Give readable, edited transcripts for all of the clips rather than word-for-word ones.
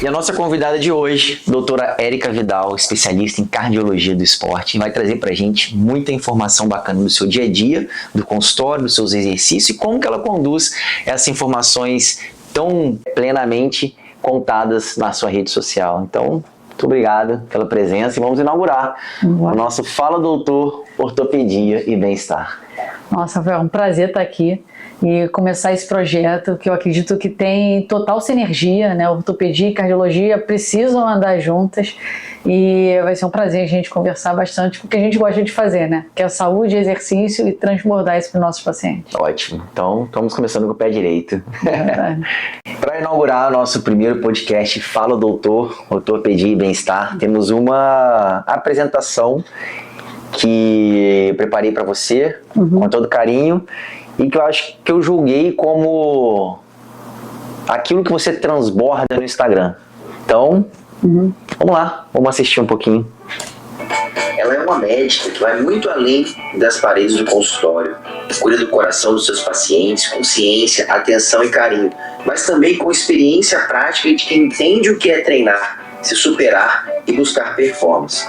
E a nossa convidada de hoje, doutora Érica Vidal, especialista em cardiologia do esporte, vai trazer pra gente muita informação bacana do seu dia a dia, do consultório, dos seus exercícios e como que ela conduz essas informações tão plenamente contadas na sua rede social. Então, muito obrigado pela presença e vamos inaugurar o nosso Fala Doutor Ortopedia e Bem-Estar. Nossa, Rafael, é um prazer estar aqui e começar esse projeto que eu acredito que tem total sinergia, né? Ortopedia e cardiologia precisam andar juntas e vai ser um prazer a gente conversar bastante com o que a gente gosta de fazer, né? Que é saúde, exercício e transbordar isso para os nossos pacientes. Ótimo. Então, estamos começando com o pé direito. Para inaugurar o nosso primeiro podcast Fala Doutor, Ortopedia e Bem-Estar, temos uma apresentação que eu preparei para você com todo carinho e que eu acho que eu julguei como aquilo que você transborda no Instagram. Então, vamos lá, vamos assistir um pouquinho. Ela é uma médica que vai muito além das paredes do consultório. Cuida do coração dos seus pacientes com ciência, atenção e carinho, mas também com experiência prática de quem entende o que é treinar, se superar e buscar performance.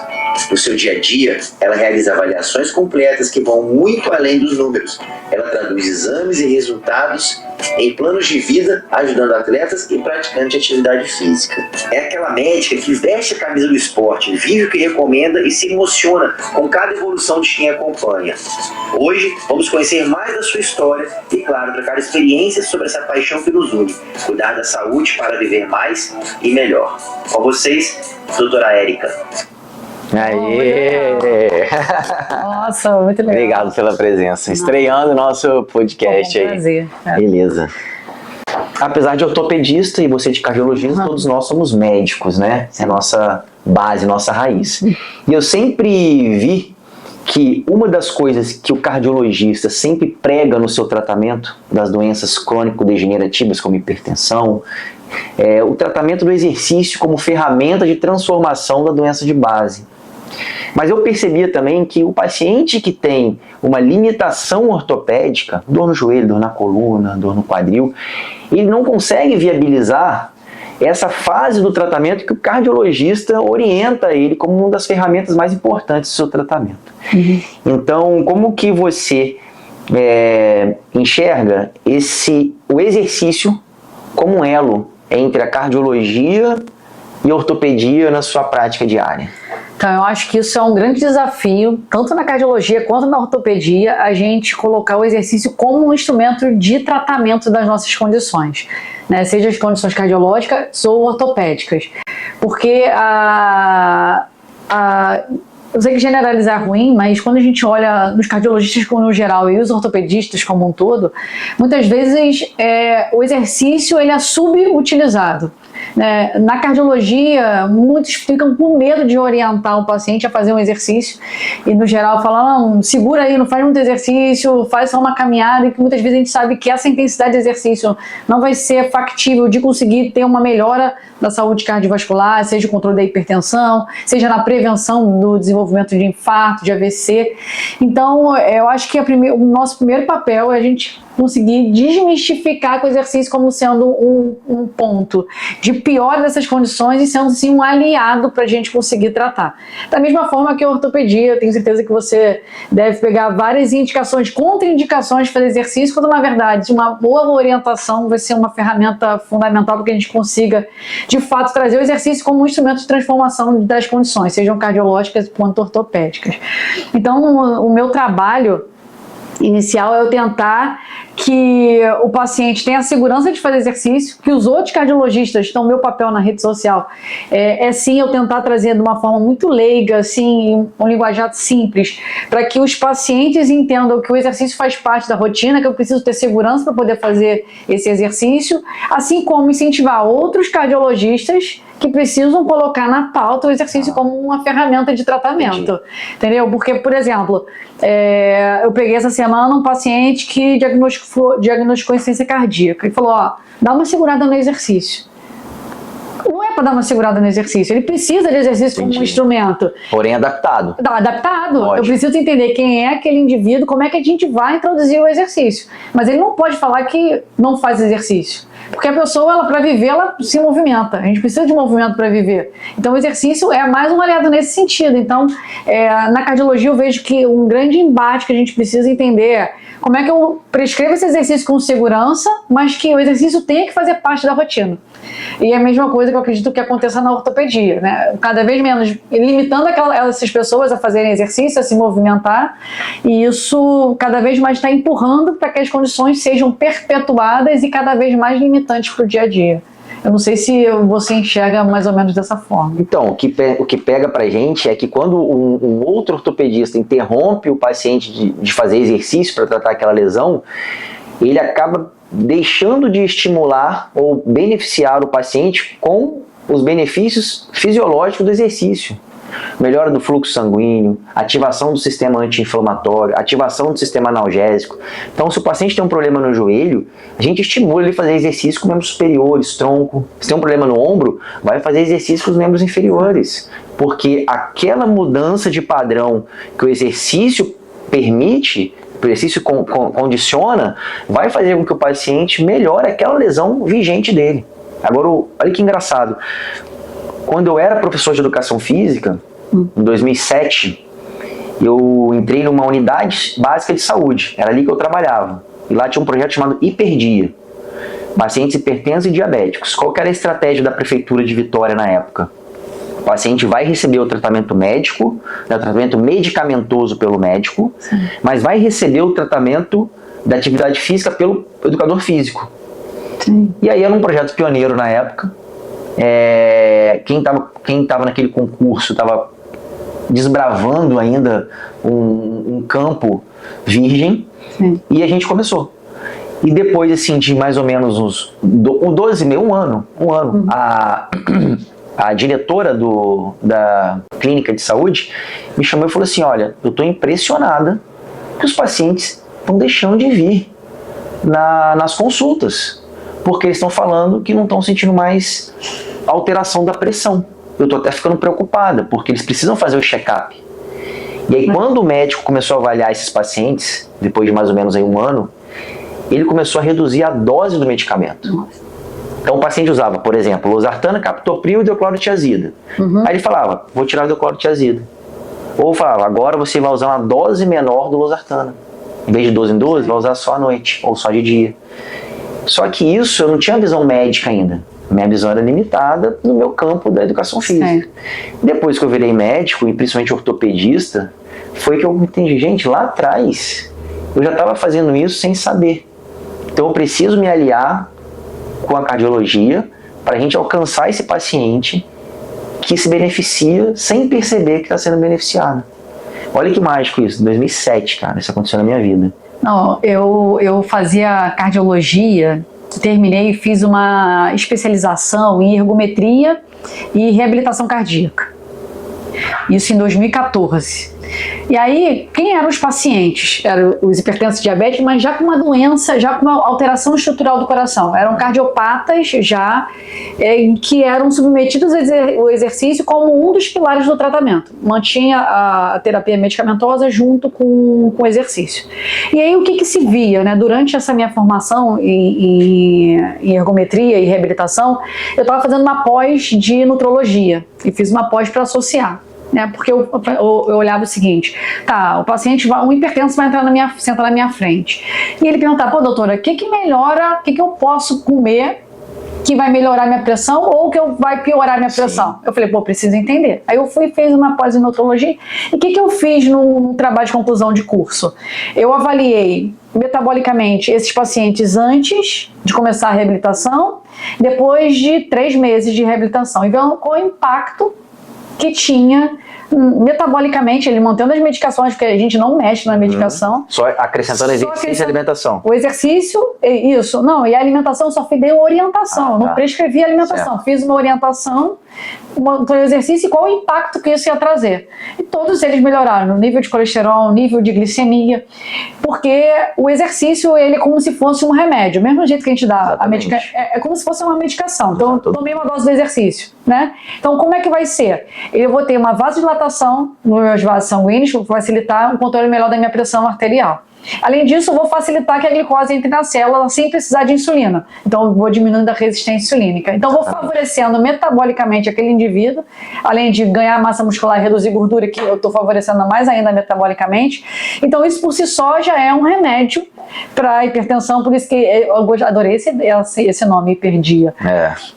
No seu dia a dia, ela realiza avaliações completas que vão muito além dos números. Ela traduz exames e resultados em planos de vida, ajudando atletas e praticantes de atividade física. É aquela médica que veste a camisa do esporte, vive o que recomenda e se emociona com cada evolução de quem acompanha. Hoje, vamos conhecer mais da sua história e, claro, trocar experiências sobre essa paixão que nos une. Cuidar da saúde para viver mais e melhor. Com vocês, doutora Érica. Aê! Nossa, muito legal. Obrigado pela presença. Estreando o nosso podcast aí. Prazer. Beleza. Apesar de ortopedista e você de cardiologista, todos nós somos médicos, né? É a nossa base, nossa raiz. E eu sempre vi que uma das coisas que o cardiologista sempre prega no seu tratamento das doenças crônico-degenerativas, como hipertensão, é o tratamento do exercício como ferramenta de transformação da doença de base. Mas eu percebia também que o paciente que tem uma limitação ortopédica, dor no joelho, dor na coluna, dor no quadril, ele não consegue viabilizar essa fase do tratamento que o cardiologista orienta ele como uma das ferramentas mais importantes do seu tratamento. Então, como que você enxerga o exercício como um elo entre a cardiologia e a ortopedia na sua prática diária? Então, eu acho que isso é um grande desafio, tanto na cardiologia quanto na ortopedia, a gente colocar o exercício como um instrumento de tratamento das nossas condições, né? Seja as condições cardiológicas ou ortopédicas. Porque eu sei que generalizar é ruim, mas quando a gente olha nos cardiologistas no geral e os ortopedistas como um todo, muitas vezes o exercício ele é subutilizado. Na cardiologia, muitos ficam com medo de orientar o paciente a fazer um exercício e, no geral, falam, não, segura aí, não faz muito exercício, faz só uma caminhada, e que muitas vezes a gente sabe que essa intensidade de exercício não vai ser factível de conseguir ter uma melhora da saúde cardiovascular, seja o controle da hipertensão, seja na prevenção do desenvolvimento de infarto, de AVC. Então, eu acho que o nosso primeiro papel é a gente conseguir desmistificar com o exercício como sendo um ponto de pior dessas condições e sendo assim um aliado para a gente conseguir tratar. Da mesma forma que a ortopedia, eu tenho certeza que você deve pegar várias indicações, contraindicações de fazer exercício, quando na verdade uma boa orientação vai ser uma ferramenta fundamental para que a gente consiga de fato trazer o exercício como um instrumento de transformação das condições, sejam cardiológicas quanto ortopédicas. Então, o meu trabalho inicial é eu tentar que o paciente tenha a segurança de fazer exercício, que os outros cardiologistas, então meu papel na rede social sim eu tentar trazer de uma forma muito leiga, assim, um linguajar simples, para que os pacientes entendam que o exercício faz parte da rotina, que eu preciso ter segurança para poder fazer esse exercício, assim como incentivar outros cardiologistas que precisam colocar na pauta o exercício como uma ferramenta de tratamento, entendeu? Porque, por exemplo, eu peguei essa semana um paciente que diagnosticou insuficiência cardíaca e falou, dá uma segurada no exercício. Não é para dar uma segurada no exercício, ele precisa de exercício como um instrumento. Porém adaptado. Adaptado. Ótimo. Eu preciso entender quem é aquele indivíduo, como é que a gente vai introduzir o exercício. Mas ele não pode falar que não faz exercício. Porque a pessoa, para viver, ela se movimenta. A gente precisa de movimento para viver. Então, o exercício é mais um aliado nesse sentido. Então, na cardiologia, eu vejo que um grande embate que a gente precisa entender é como é que eu prescrevo esse exercício com segurança, mas que o exercício tenha que fazer parte da rotina. E é a mesma coisa que eu acredito que aconteça na ortopedia, né? Cada vez menos, limitando essas pessoas a fazerem exercício, a se movimentar, e isso cada vez mais está empurrando para que as condições sejam perpetuadas e cada vez mais limitantes para o dia a dia. Eu não sei se você enxerga mais ou menos dessa forma. Então, o que pega pra gente é que quando um outro ortopedista interrompe o paciente de fazer exercício para tratar aquela lesão, ele acaba deixando de estimular ou beneficiar o paciente com os benefícios fisiológicos do exercício. Melhora do fluxo sanguíneo, ativação do sistema anti-inflamatório, ativação do sistema analgésico. Então, se o paciente tem um problema no joelho, a gente estimula ele a fazer exercício com membros superiores, tronco. Se tem um problema no ombro, vai fazer exercício com os membros inferiores. Porque aquela mudança de padrão que o exercício permite, o exercício condiciona, vai fazer com que o paciente melhore aquela lesão vigente dele. Agora, olha que engraçado. Quando eu era professor de educação física, em 2007, eu entrei numa unidade básica de saúde. Era ali que eu trabalhava. E lá tinha um projeto chamado Hiperdia. Pacientes hipertensos e diabéticos. Qual que era a estratégia da prefeitura de Vitória na época? O paciente vai receber o tratamento médico, o tratamento medicamentoso pelo médico, mas vai receber o tratamento da atividade física pelo educador físico. Sim. E aí era um projeto pioneiro na época. Quem estava naquele concurso estava desbravando ainda um campo virgem. Sim. E a gente começou. E depois assim, de mais ou menos um ano, a diretora da clínica de saúde me chamou e falou assim: olha, eu estou impressionada que os pacientes estão deixando de vir nas consultas, porque eles estão falando que não estão sentindo mais alteração da pressão. Eu estou até ficando preocupada, porque eles precisam fazer o check-up. E aí, quando o médico começou a avaliar esses pacientes, depois de mais ou menos aí um ano, ele começou a reduzir a dose do medicamento. Então, o paciente usava, por exemplo, losartana, captopril e hidroclorotiazida. Aí ele falava: vou tirar o hidroclorotiazida. Ou falava: agora você vai usar uma dose menor do losartana. Em vez de 12 em 12, vai usar só à noite, ou só de dia. Só que isso eu não tinha visão médica ainda. Minha visão era limitada no meu campo da educação física. Depois que eu virei médico, e principalmente ortopedista, foi que eu entendi: gente, lá atrás eu já estava fazendo isso sem saber. Então eu preciso me aliar com a cardiologia para a gente alcançar esse paciente que se beneficia sem perceber que está sendo beneficiado. Olha que mágico isso, em 2007, cara, isso aconteceu na minha vida. Não, eu fazia cardiologia, terminei e fiz uma especialização em ergometria e reabilitação cardíaca. Isso em 2014. E aí, quem eram os pacientes? Eram os hipertensos diabéticos, mas já com uma doença, já com uma alteração estrutural do coração. Eram cardiopatas já, que eram submetidos ao exercício como um dos pilares do tratamento. Mantinha a terapia medicamentosa junto com o exercício. E aí, o que se via, né? Durante essa minha formação em ergometria e reabilitação, eu estava fazendo uma pós de nutrologia e fiz uma pós para associar. Né, porque eu olhava o seguinte: tá, o paciente, um hipertenso vai sentar na minha frente. E ele perguntava: pô, doutora, o que melhora, o que eu posso comer que vai melhorar minha pressão ou que vai piorar minha pressão? Eu falei: pô, preciso entender. Aí eu fui e fiz uma pós em nutrologia. E o que eu fiz no trabalho de conclusão de curso? Eu avaliei metabolicamente esses pacientes antes de começar a reabilitação, depois de 3 meses de reabilitação, e vendo qual o impacto que tinha metabolicamente, ele mantendo as medicações, porque a gente não mexe na medicação. Só acrescentando exercício e alimentação. O exercício, isso. Não, e a alimentação eu só dei orientação, não prescrevi alimentação. Certo. Fiz uma orientação, um exercício e qual o impacto que isso ia trazer. E todos eles melhoraram, o nível de colesterol, o nível de glicemia, porque o exercício, ele é como se fosse um remédio. Do mesmo jeito que a gente dá a medicação, é como se fosse uma medicação. Então, eu tomei uma dose do exercício, né? Então, como é que vai ser? Eu vou ter uma vasodilatação nos meus vasos sanguíneos, para facilitar um controle melhor da minha pressão arterial. Além disso, eu vou facilitar que a glicose entre na célula sem precisar de insulina. Então, eu vou diminuindo a resistência insulínica. Então, eu vou favorecendo metabolicamente aquele indivíduo, além de ganhar massa muscular e reduzir gordura, que eu estou favorecendo mais ainda metabolicamente. Então, isso por si só já é um remédio para hipertensão, por isso que eu adorei esse nome, hiperdia.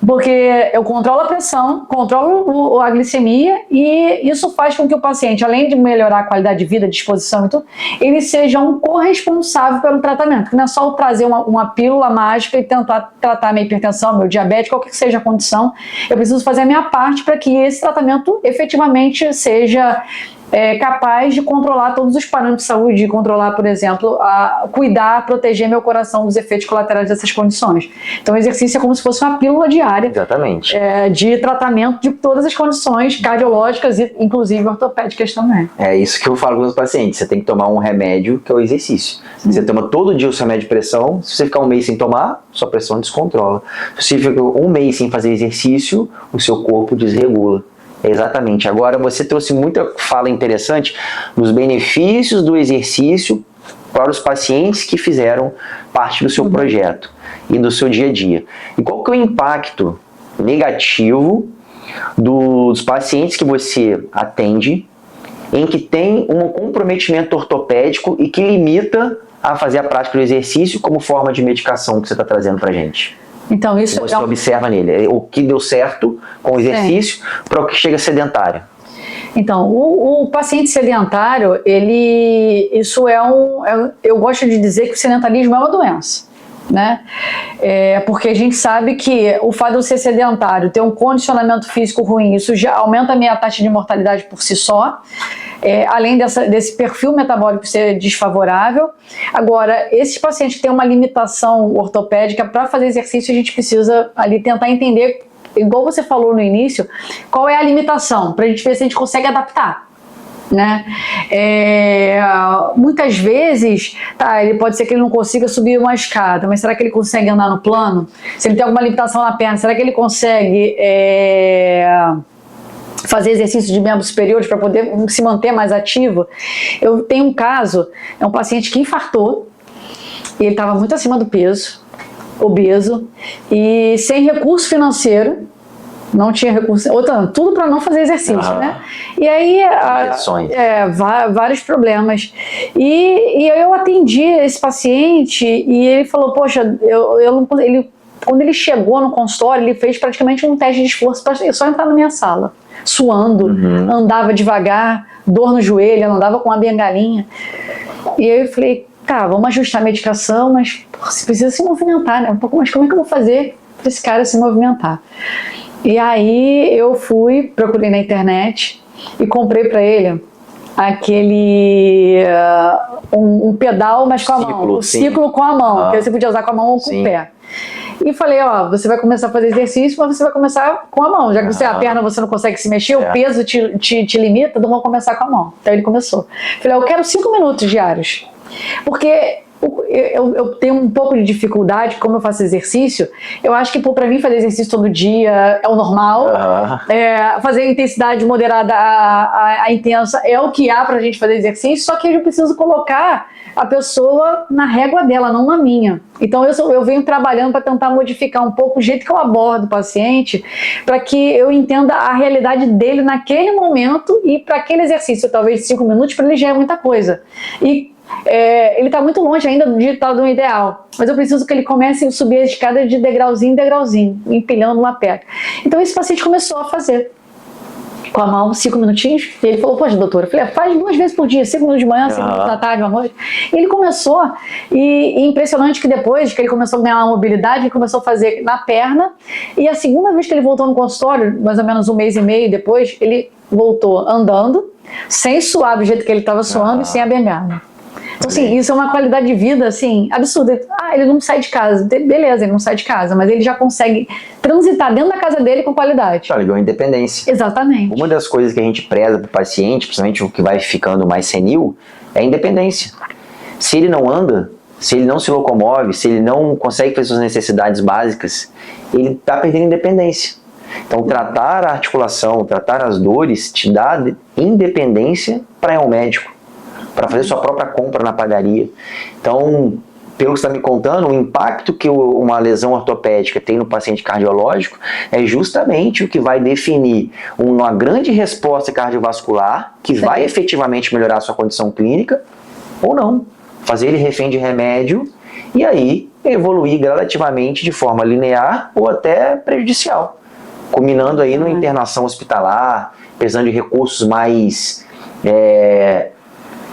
Porque eu controlo a pressão, controlo a glicemia, e isso faz com que o paciente, além de melhorar a qualidade de vida, disposição e tudo, ele seja um corresponsável pelo tratamento. Porque não é só trazer uma pílula mágica e tentar tratar minha hipertensão, meu diabetes, qualquer que seja a condição. Eu preciso fazer a minha parte para que esse tratamento efetivamente seja capaz de controlar todos os parâmetros de saúde, de controlar, por exemplo, cuidar, proteger meu coração dos efeitos colaterais dessas condições. Então o exercício é como se fosse uma pílula diária. Exatamente. De tratamento de todas as condições cardiológicas e inclusive ortopédicas também. É isso que eu falo com os pacientes, você tem que tomar um remédio que é o exercício. Você toma todo dia o seu remédio de pressão, se você ficar um mês sem tomar, sua pressão descontrola. Se você ficar um mês sem fazer exercício, o seu corpo desregula. Exatamente. Agora você trouxe muita fala interessante dos benefícios do exercício para os pacientes que fizeram parte do seu projeto e do seu dia a dia. E qual que é o impacto negativo dos pacientes que você atende em que tem um comprometimento ortopédico e que limita a fazer a prática do exercício como forma de medicação que você está trazendo para a gente? Então, isso você observa nele o que deu certo com o exercício para o que chega sedentário. Então, o paciente sedentário, isso eu gosto de dizer que o sedentarismo é uma doença, né? Porque a gente sabe que o fato de eu ser sedentário, ter um condicionamento físico ruim, isso já aumenta a minha taxa de mortalidade por si só. Além desse perfil metabólico ser desfavorável. Agora, esses pacientes que têm uma limitação ortopédica, para fazer exercício, a gente precisa ali tentar entender, igual você falou no início, qual é a limitação, para a gente ver se a gente consegue adaptar. Né? Muitas vezes, ele pode ser que ele não consiga subir uma escada, mas será que ele consegue andar no plano? Se ele tem alguma limitação na perna, será que ele consegue fazer exercícios de membros superiores para poder se manter mais ativo? Eu tenho um caso, é um paciente que infartou, e ele estava muito acima do peso, obeso, e sem recurso financeiro, não tinha recurso, tudo para não fazer exercício, né? E aí, vários problemas. E eu atendi esse paciente e ele falou, poxa, quando ele chegou no consultório, ele fez praticamente um teste de esforço para só entrar na minha sala, suando, andava devagar, dor no joelho, andava com uma bengalinha. E aí eu falei, tá, vamos ajustar a medicação, mas você precisa se movimentar, né? Mas como é que eu vou fazer para esse cara se movimentar? E aí eu procurei na internet e comprei para ele aquele um pedal, mas com a mão, o ciclo com a mão, que você podia usar com a mão ou com o pé. E falei, você vai começar a fazer exercício, mas você vai começar com a mão, já que a perna você não consegue se mexer, o peso te limita, então vamos começar com a mão. Então ele começou. Falei, eu quero 5 minutos diários, porque eu tenho um pouco de dificuldade, como eu faço exercício, eu acho que para mim fazer exercício todo dia é o normal, fazer a intensidade moderada a intensa é o que há pra gente fazer exercício, só que eu preciso colocar a pessoa na régua dela, não na minha. Então eu venho trabalhando para tentar modificar um pouco o jeito que eu abordo o paciente, para que eu entenda a realidade dele naquele momento, e para aquele exercício, talvez de 5 minutos, para ele já é muita coisa. E ele está muito longe ainda do ideal, mas eu preciso que ele comece a subir a escada de degrauzinho em degrauzinho, empilhando uma pedra. Então esse paciente começou a fazer com a mão 5 minutinhos, e ele falou, poxa, doutora, eu falei, faz 2 vezes por dia, 5 minutos de manhã, 5 minutos da tarde, à noite. E ele começou, e impressionante que depois que ele começou a ganhar uma mobilidade, ele começou a fazer na perna, e a segunda vez que ele voltou no consultório, mais ou menos 1 mês e meio depois, ele voltou andando, sem suar do jeito que ele estava suando, e sem a bengala. Então, assim, isso é uma qualidade de vida, assim, absurda. Ele não sai de casa. Beleza, ele não sai de casa, mas ele já consegue transitar dentro da casa dele com qualidade. Ele ganhou independência. Exatamente. Uma das coisas que a gente preza para o paciente, principalmente o que vai ficando mais senil, é a independência. Se ele não anda, se ele não se locomove, se ele não consegue fazer suas necessidades básicas, ele está perdendo independência. Então, tratar a articulação, tratar as dores, te dá independência para ir ao médico. para fazer sua própria compra na padaria. Então, pelo que você está me contando, o impacto que uma lesão ortopédica tem no paciente cardiológico é justamente o que vai definir uma grande resposta cardiovascular que vai efetivamente melhorar a sua condição clínica ou não. Fazer ele refém de remédio e aí evoluir gradativamente de forma linear ou até prejudicial, culminando aí numa internação hospitalar, precisando de recursos mais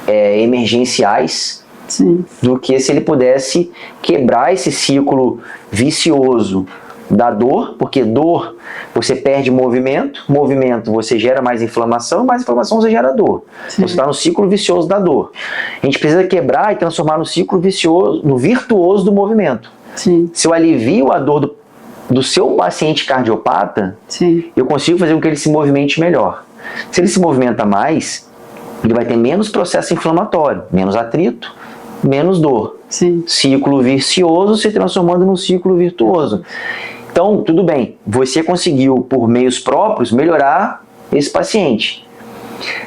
emergenciais. Sim. Do que se ele pudesse quebrar esse ciclo vicioso da dor, porque dor você perde movimento, movimento você gera mais inflamação você gera dor. Então, você está no ciclo vicioso da dor. A gente precisa quebrar e transformar no ciclo vicioso, no virtuoso do movimento. Sim. Se eu alivio a dor do seu paciente cardiopata, Sim. eu consigo fazer com que ele se movimente melhor. Se ele se movimenta mais, ele vai ter menos processo inflamatório, menos atrito, menos dor. Sim. Ciclo vicioso se transformando num ciclo virtuoso. Então, tudo bem, você conseguiu, por meios próprios, melhorar esse paciente.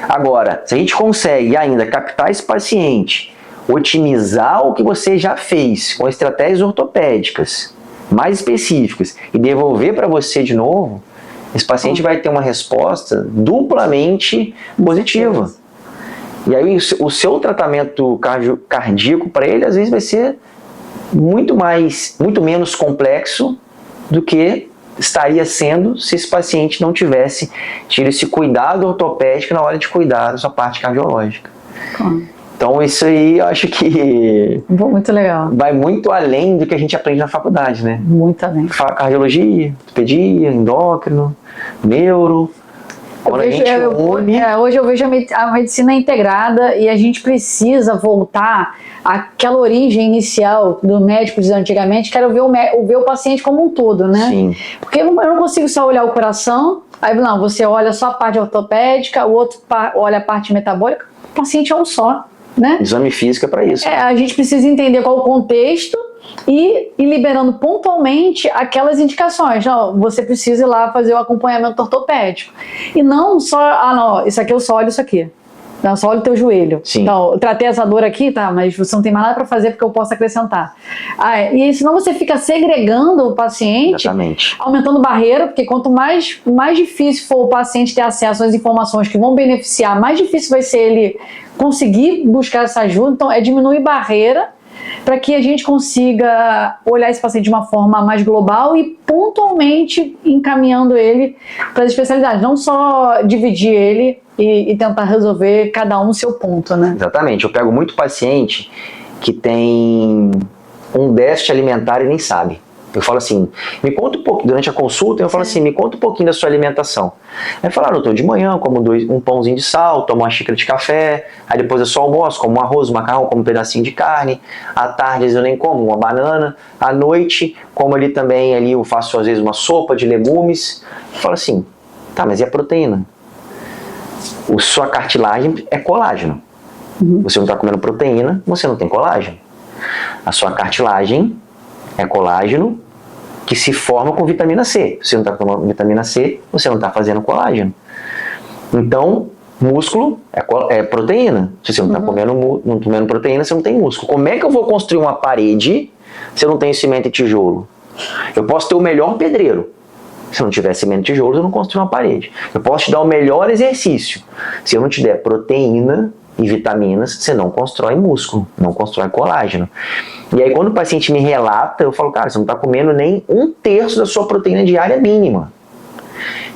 Agora, se a gente consegue ainda captar esse paciente, otimizar o que você já fez com estratégias ortopédicas mais específicas e devolver para você de novo, esse paciente vai ter uma resposta duplamente positiva. E aí o seu tratamento cardíaco para ele às vezes vai ser muito menos complexo do que estaria sendo se esse paciente não tivesse tido esse cuidado ortopédico na hora de cuidar da sua parte cardiológica. Então isso aí eu acho que muito legal. Vai muito além do que a gente aprende na faculdade, né? Muito além. Cardiologia, ortopedia, endócrino, neuro. Hoje eu vejo a medicina integrada e a gente precisa voltar àquela origem inicial do médico de antigamente, que era ver o paciente como um todo, né? Sim. Porque eu não consigo só olhar o coração, aí não, você olha só a parte ortopédica, o outro olha a parte metabólica, o paciente é um só, né? Exame físico é para isso. A gente precisa entender qual o contexto e ir liberando pontualmente aquelas indicações. Não, você precisa ir lá fazer o acompanhamento ortopédico. E não só, não, isso aqui eu só olho isso aqui. Não, só olho o teu joelho. Sim. Então, eu tratei essa dor aqui, tá, mas você não tem mais nada para fazer porque eu posso acrescentar. E senão você fica segregando o paciente, exatamente, aumentando barreira, porque quanto mais difícil for o paciente ter acesso às informações que vão beneficiar, mais difícil vai ser ele conseguir buscar essa ajuda. Então, diminuir barreira para que a gente consiga olhar esse paciente de uma forma mais global e pontualmente encaminhando ele para as especialidades, não só dividir ele e tentar resolver cada um o seu ponto, né? Exatamente, eu pego muito paciente que tem um déficit alimentar e nem sabe. Eu falo assim, me conta um pouco, durante a consulta eu falo assim, me conta um pouquinho da sua alimentação. Aí fala, doutor, de manhã como um pãozinho de sal, tomo uma xícara de café, aí depois eu só almoço, como um arroz, um macarrão, como um pedacinho de carne, à tarde eu nem como, uma banana, à noite, como ali também, eu faço às vezes uma sopa de legumes. Eu falo assim, tá, mas e a proteína? Sua cartilagem é colágeno. Você não está comendo proteína, você não tem colágeno. A sua cartilagem é colágeno que se forma com vitamina C. Se você não está tomando vitamina C, você não está fazendo colágeno. Então, músculo é proteína. Se você não está comendo proteína, você não tem músculo. Como é que eu vou construir uma parede se eu não tenho cimento e tijolo? Eu posso ter o melhor pedreiro. Se eu não tiver cimento e tijolo, eu não construo uma parede. Eu posso te dar o melhor exercício. Se eu não te der proteína e vitaminas, você não constrói músculo, não constrói colágeno. E aí quando o paciente me relata, eu falo, cara, você não está comendo nem 1/3 da sua proteína diária mínima.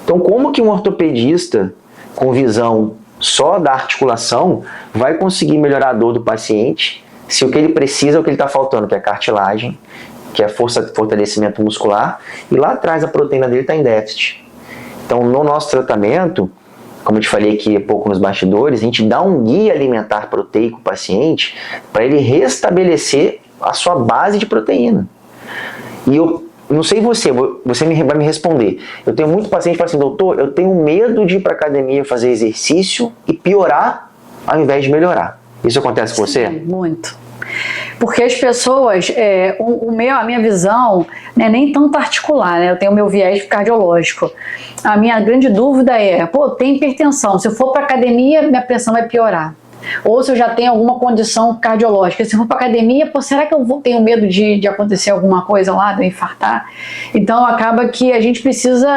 Então como que um ortopedista com visão só da articulação vai conseguir melhorar a dor do paciente se o que ele precisa é o que ele está faltando, que é cartilagem, que é fortalecimento muscular, e lá atrás a proteína dele está em déficit. Então no nosso tratamento, como eu te falei aqui há pouco nos bastidores, a gente dá um guia alimentar proteico ao paciente para ele restabelecer a sua base de proteína. E eu não sei você vai me responder. Eu tenho muito paciente que fala assim, doutor, eu tenho medo de ir para a academia fazer exercício e piorar ao invés de melhorar. Isso acontece com você? Muito. Porque as pessoas, a minha visão não é nem tanto articular, né? Eu tenho o meu viés cardiológico. A minha grande dúvida tem hipertensão. Se eu for para academia, minha pressão vai piorar. ou se eu já tenho alguma condição cardiológica. Se eu for para academia, pô, será que eu tenho medo de acontecer alguma coisa lá, de eu infartar? Então acaba que a gente precisa,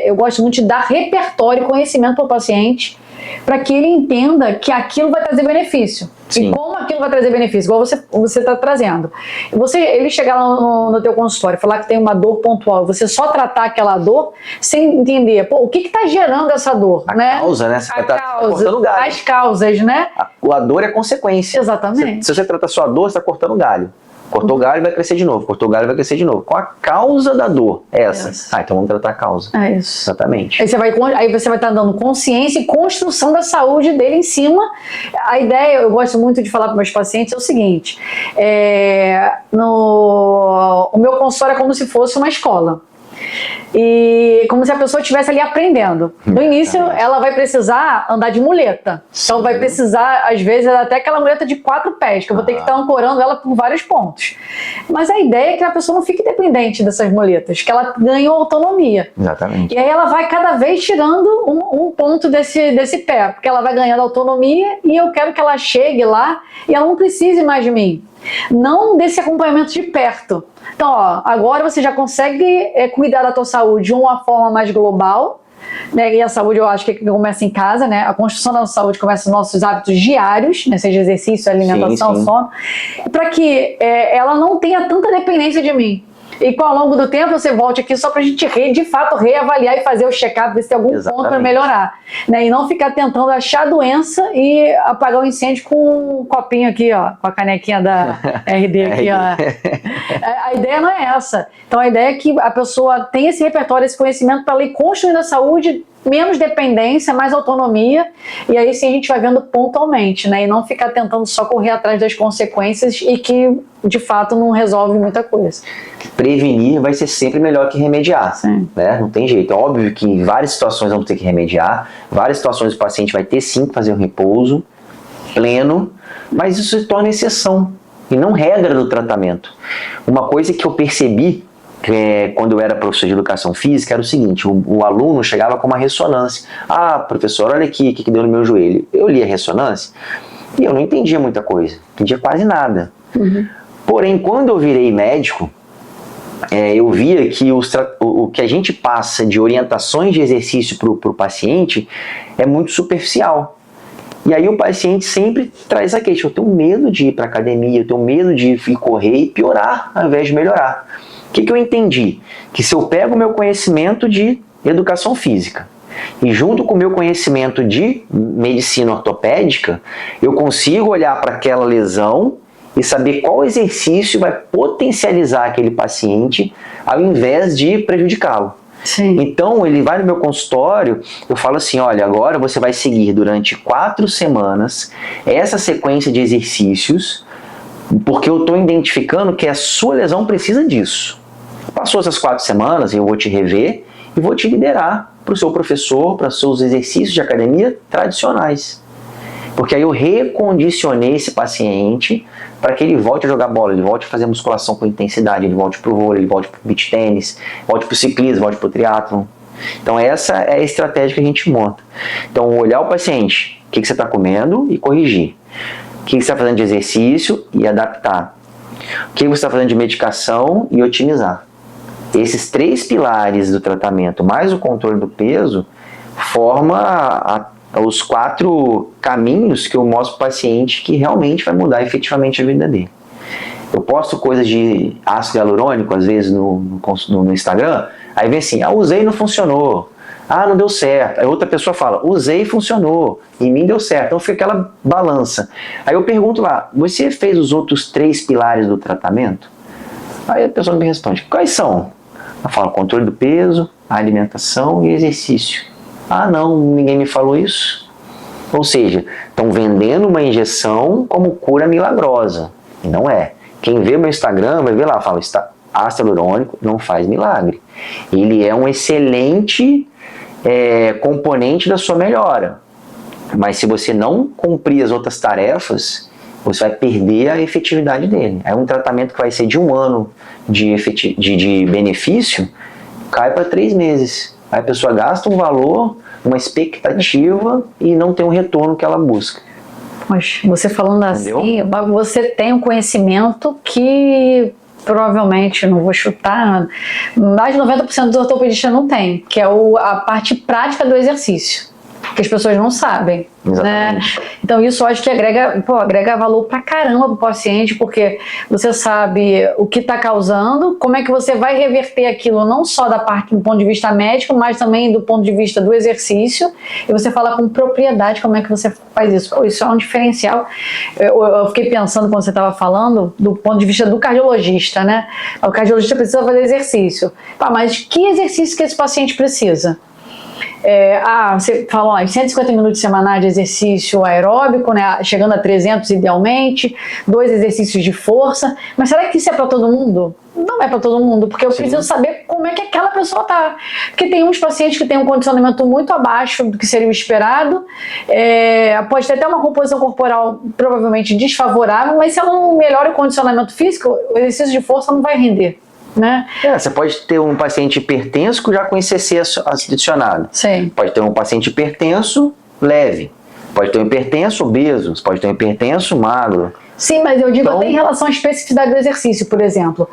eu gosto muito de dar repertório e conhecimento para o paciente, para que ele entenda que aquilo vai trazer benefício. Sim. E como aquilo vai trazer benefício, igual você está trazendo. Ele chegar lá no teu consultório e falar que tem uma dor pontual, você só tratar aquela dor sem entender, pô, o que está gerando essa dor? A né? causa, né? Você A vai estar cortando galho. as causas, né? A dor é consequência. Exatamente. Se você trata só a dor, você está cortando galho. Cortou o galho, vai crescer de novo. Cortou o galho, vai crescer de novo. Qual a causa da dor? Essa. Então vamos tratar a causa. É isso. Exatamente. Aí você vai estar dando consciência e construção da saúde dele em cima. A ideia, eu gosto muito de falar para meus pacientes, é o seguinte: o meu consultório é como se fosse uma escola. E como se a pessoa estivesse ali aprendendo. No início, ela vai precisar andar de muleta. Então vai precisar, às vezes, até aquela muleta de 4 pés, que eu vou ter que estar ancorando ela por vários pontos. Mas a ideia é que a pessoa não fique dependente dessas muletas, que ela ganhe autonomia. Exatamente. E aí ela vai cada vez tirando um ponto desse pé, porque ela vai ganhando autonomia e eu quero que ela chegue lá e ela não precise mais de mim. Não desse acompanhamento de perto. Então, agora você já consegue cuidar da tua saúde de uma forma mais global, né? E a saúde eu acho que começa em casa, né? A construção da saúde começa nos nossos hábitos diários, né? Seja exercício, alimentação, sono, para que ela não tenha tanta dependência de mim. E ao longo do tempo você volte aqui só pra gente de fato reavaliar e fazer o check-up, ver se tem algum ponto para melhorar, né? E não ficar tentando achar a doença e apagar o incêndio com um copinho aqui, ó, com a canequinha da RD aqui, ó. A ideia não é essa. Então a ideia é que a pessoa tenha esse repertório, esse conhecimento para ela ir construindo a saúde, menos dependência, mais autonomia, e aí sim a gente vai vendo pontualmente, né? E não ficar tentando só correr atrás das consequências e que de fato não resolve muita coisa. Prevenir vai ser sempre melhor que remediar, né? Não tem jeito. É óbvio que em várias situações vamos ter que remediar, várias situações o paciente vai ter sim que fazer um repouso pleno, mas isso se torna exceção e não regra do tratamento. Uma coisa que eu percebi quando eu era professor de educação física era o seguinte: o aluno chegava com uma ressonância. Ah, professor, olha aqui o que deu no meu joelho. Eu li a ressonância e eu não entendia muita coisa, não entendia quase nada. Porém, quando eu virei médico, eu via que o que a gente passa de orientações de exercício para o paciente é muito superficial. E aí o paciente sempre traz a queixa: eu tenho medo de ir para a academia, eu tenho medo de ir correr e piorar ao invés de melhorar. O que eu entendi? Que se eu pego o meu conhecimento de educação física e junto com o meu conhecimento de medicina ortopédica, eu consigo olhar para aquela lesão e saber qual exercício vai potencializar aquele paciente ao invés de prejudicá-lo. Então ele vai no meu consultório, eu falo assim: olha, agora você vai seguir durante 4 semanas essa sequência de exercícios, porque eu estou identificando que a sua lesão precisa disso. Passou essas 4 semanas, eu vou te rever e vou te liderar para o seu professor, para os seus exercícios de academia tradicionais. Porque aí eu recondicionei esse paciente para que ele volte a jogar bola, ele volte a fazer musculação com intensidade, ele volte para o vôlei, ele volte para o beach tênis, volte para o ciclismo, volte para o triatlon. Então essa é a estratégia que a gente monta. Então olhar o paciente, o que você está comendo e corrigir. O que você está fazendo de exercício e adaptar. O que você está fazendo de medicação e otimizar. Esses 3 pilares do tratamento, mais o controle do peso, forma os 4 caminhos que eu mostro para o paciente que realmente vai mudar efetivamente a vida dele. Eu posto coisas de ácido hialurônico, às vezes, no Instagram, aí vem assim: usei e não funcionou. Não deu certo. Aí outra pessoa fala: usei e funcionou, em mim deu certo. Então fica aquela balança. Aí eu pergunto lá: você fez os outros 3 pilares do tratamento? Aí a pessoa me responde: quais são? Eu falo: controle do peso, alimentação e exercício. Não, ninguém me falou isso. Ou seja, estão vendendo uma injeção como cura milagrosa. E não é. Quem vê meu Instagram vai ver lá, fala: ácido hialurônico não faz milagre. Ele é um excelente componente da sua melhora. Mas se você não cumprir as outras tarefas, você vai perder a efetividade dele. É um tratamento que vai ser de 1 ano de benefício, cai para 3 meses. Aí a pessoa gasta um valor, uma expectativa e não tem um retorno que ela busca. Mas você falando Entendeu? assim, você tem um conhecimento que provavelmente, não vou chutar, mais de 90% dos ortopedistas não tem, que é a parte prática do exercício, que as pessoas não sabem. Exatamente. Né? Então isso eu acho que agrega valor pra caramba pro paciente, porque você sabe o que está causando, como é que você vai reverter aquilo, não só da parte do ponto de vista médico, mas também do ponto de vista do exercício, e você fala com propriedade como é que você faz isso. Pô, isso é um diferencial. Eu fiquei pensando quando você estava falando do ponto de vista do cardiologista, né? O cardiologista precisa fazer exercício. Mas que exercício que esse paciente precisa? Você falou 150 minutos semanais de exercício aeróbico, né, chegando a 300 idealmente, 2 exercícios de força, mas será que isso é para todo mundo? Não é para todo mundo, porque eu preciso saber como é que aquela pessoa tá. Porque tem uns pacientes que têm um condicionamento muito abaixo do que seria o esperado, pode ter até uma composição corporal provavelmente desfavorável, mas se ela não melhora o condicionamento físico, o exercício de força não vai render. Né? Você pode ter um paciente hipertenso já com ICC adicionado. Sim. Pode ter um paciente hipertenso leve. Pode ter um hipertenso obeso. Pode ter um hipertenso magro. Sim, mas eu digo até em relação à especificidade do exercício, por exemplo.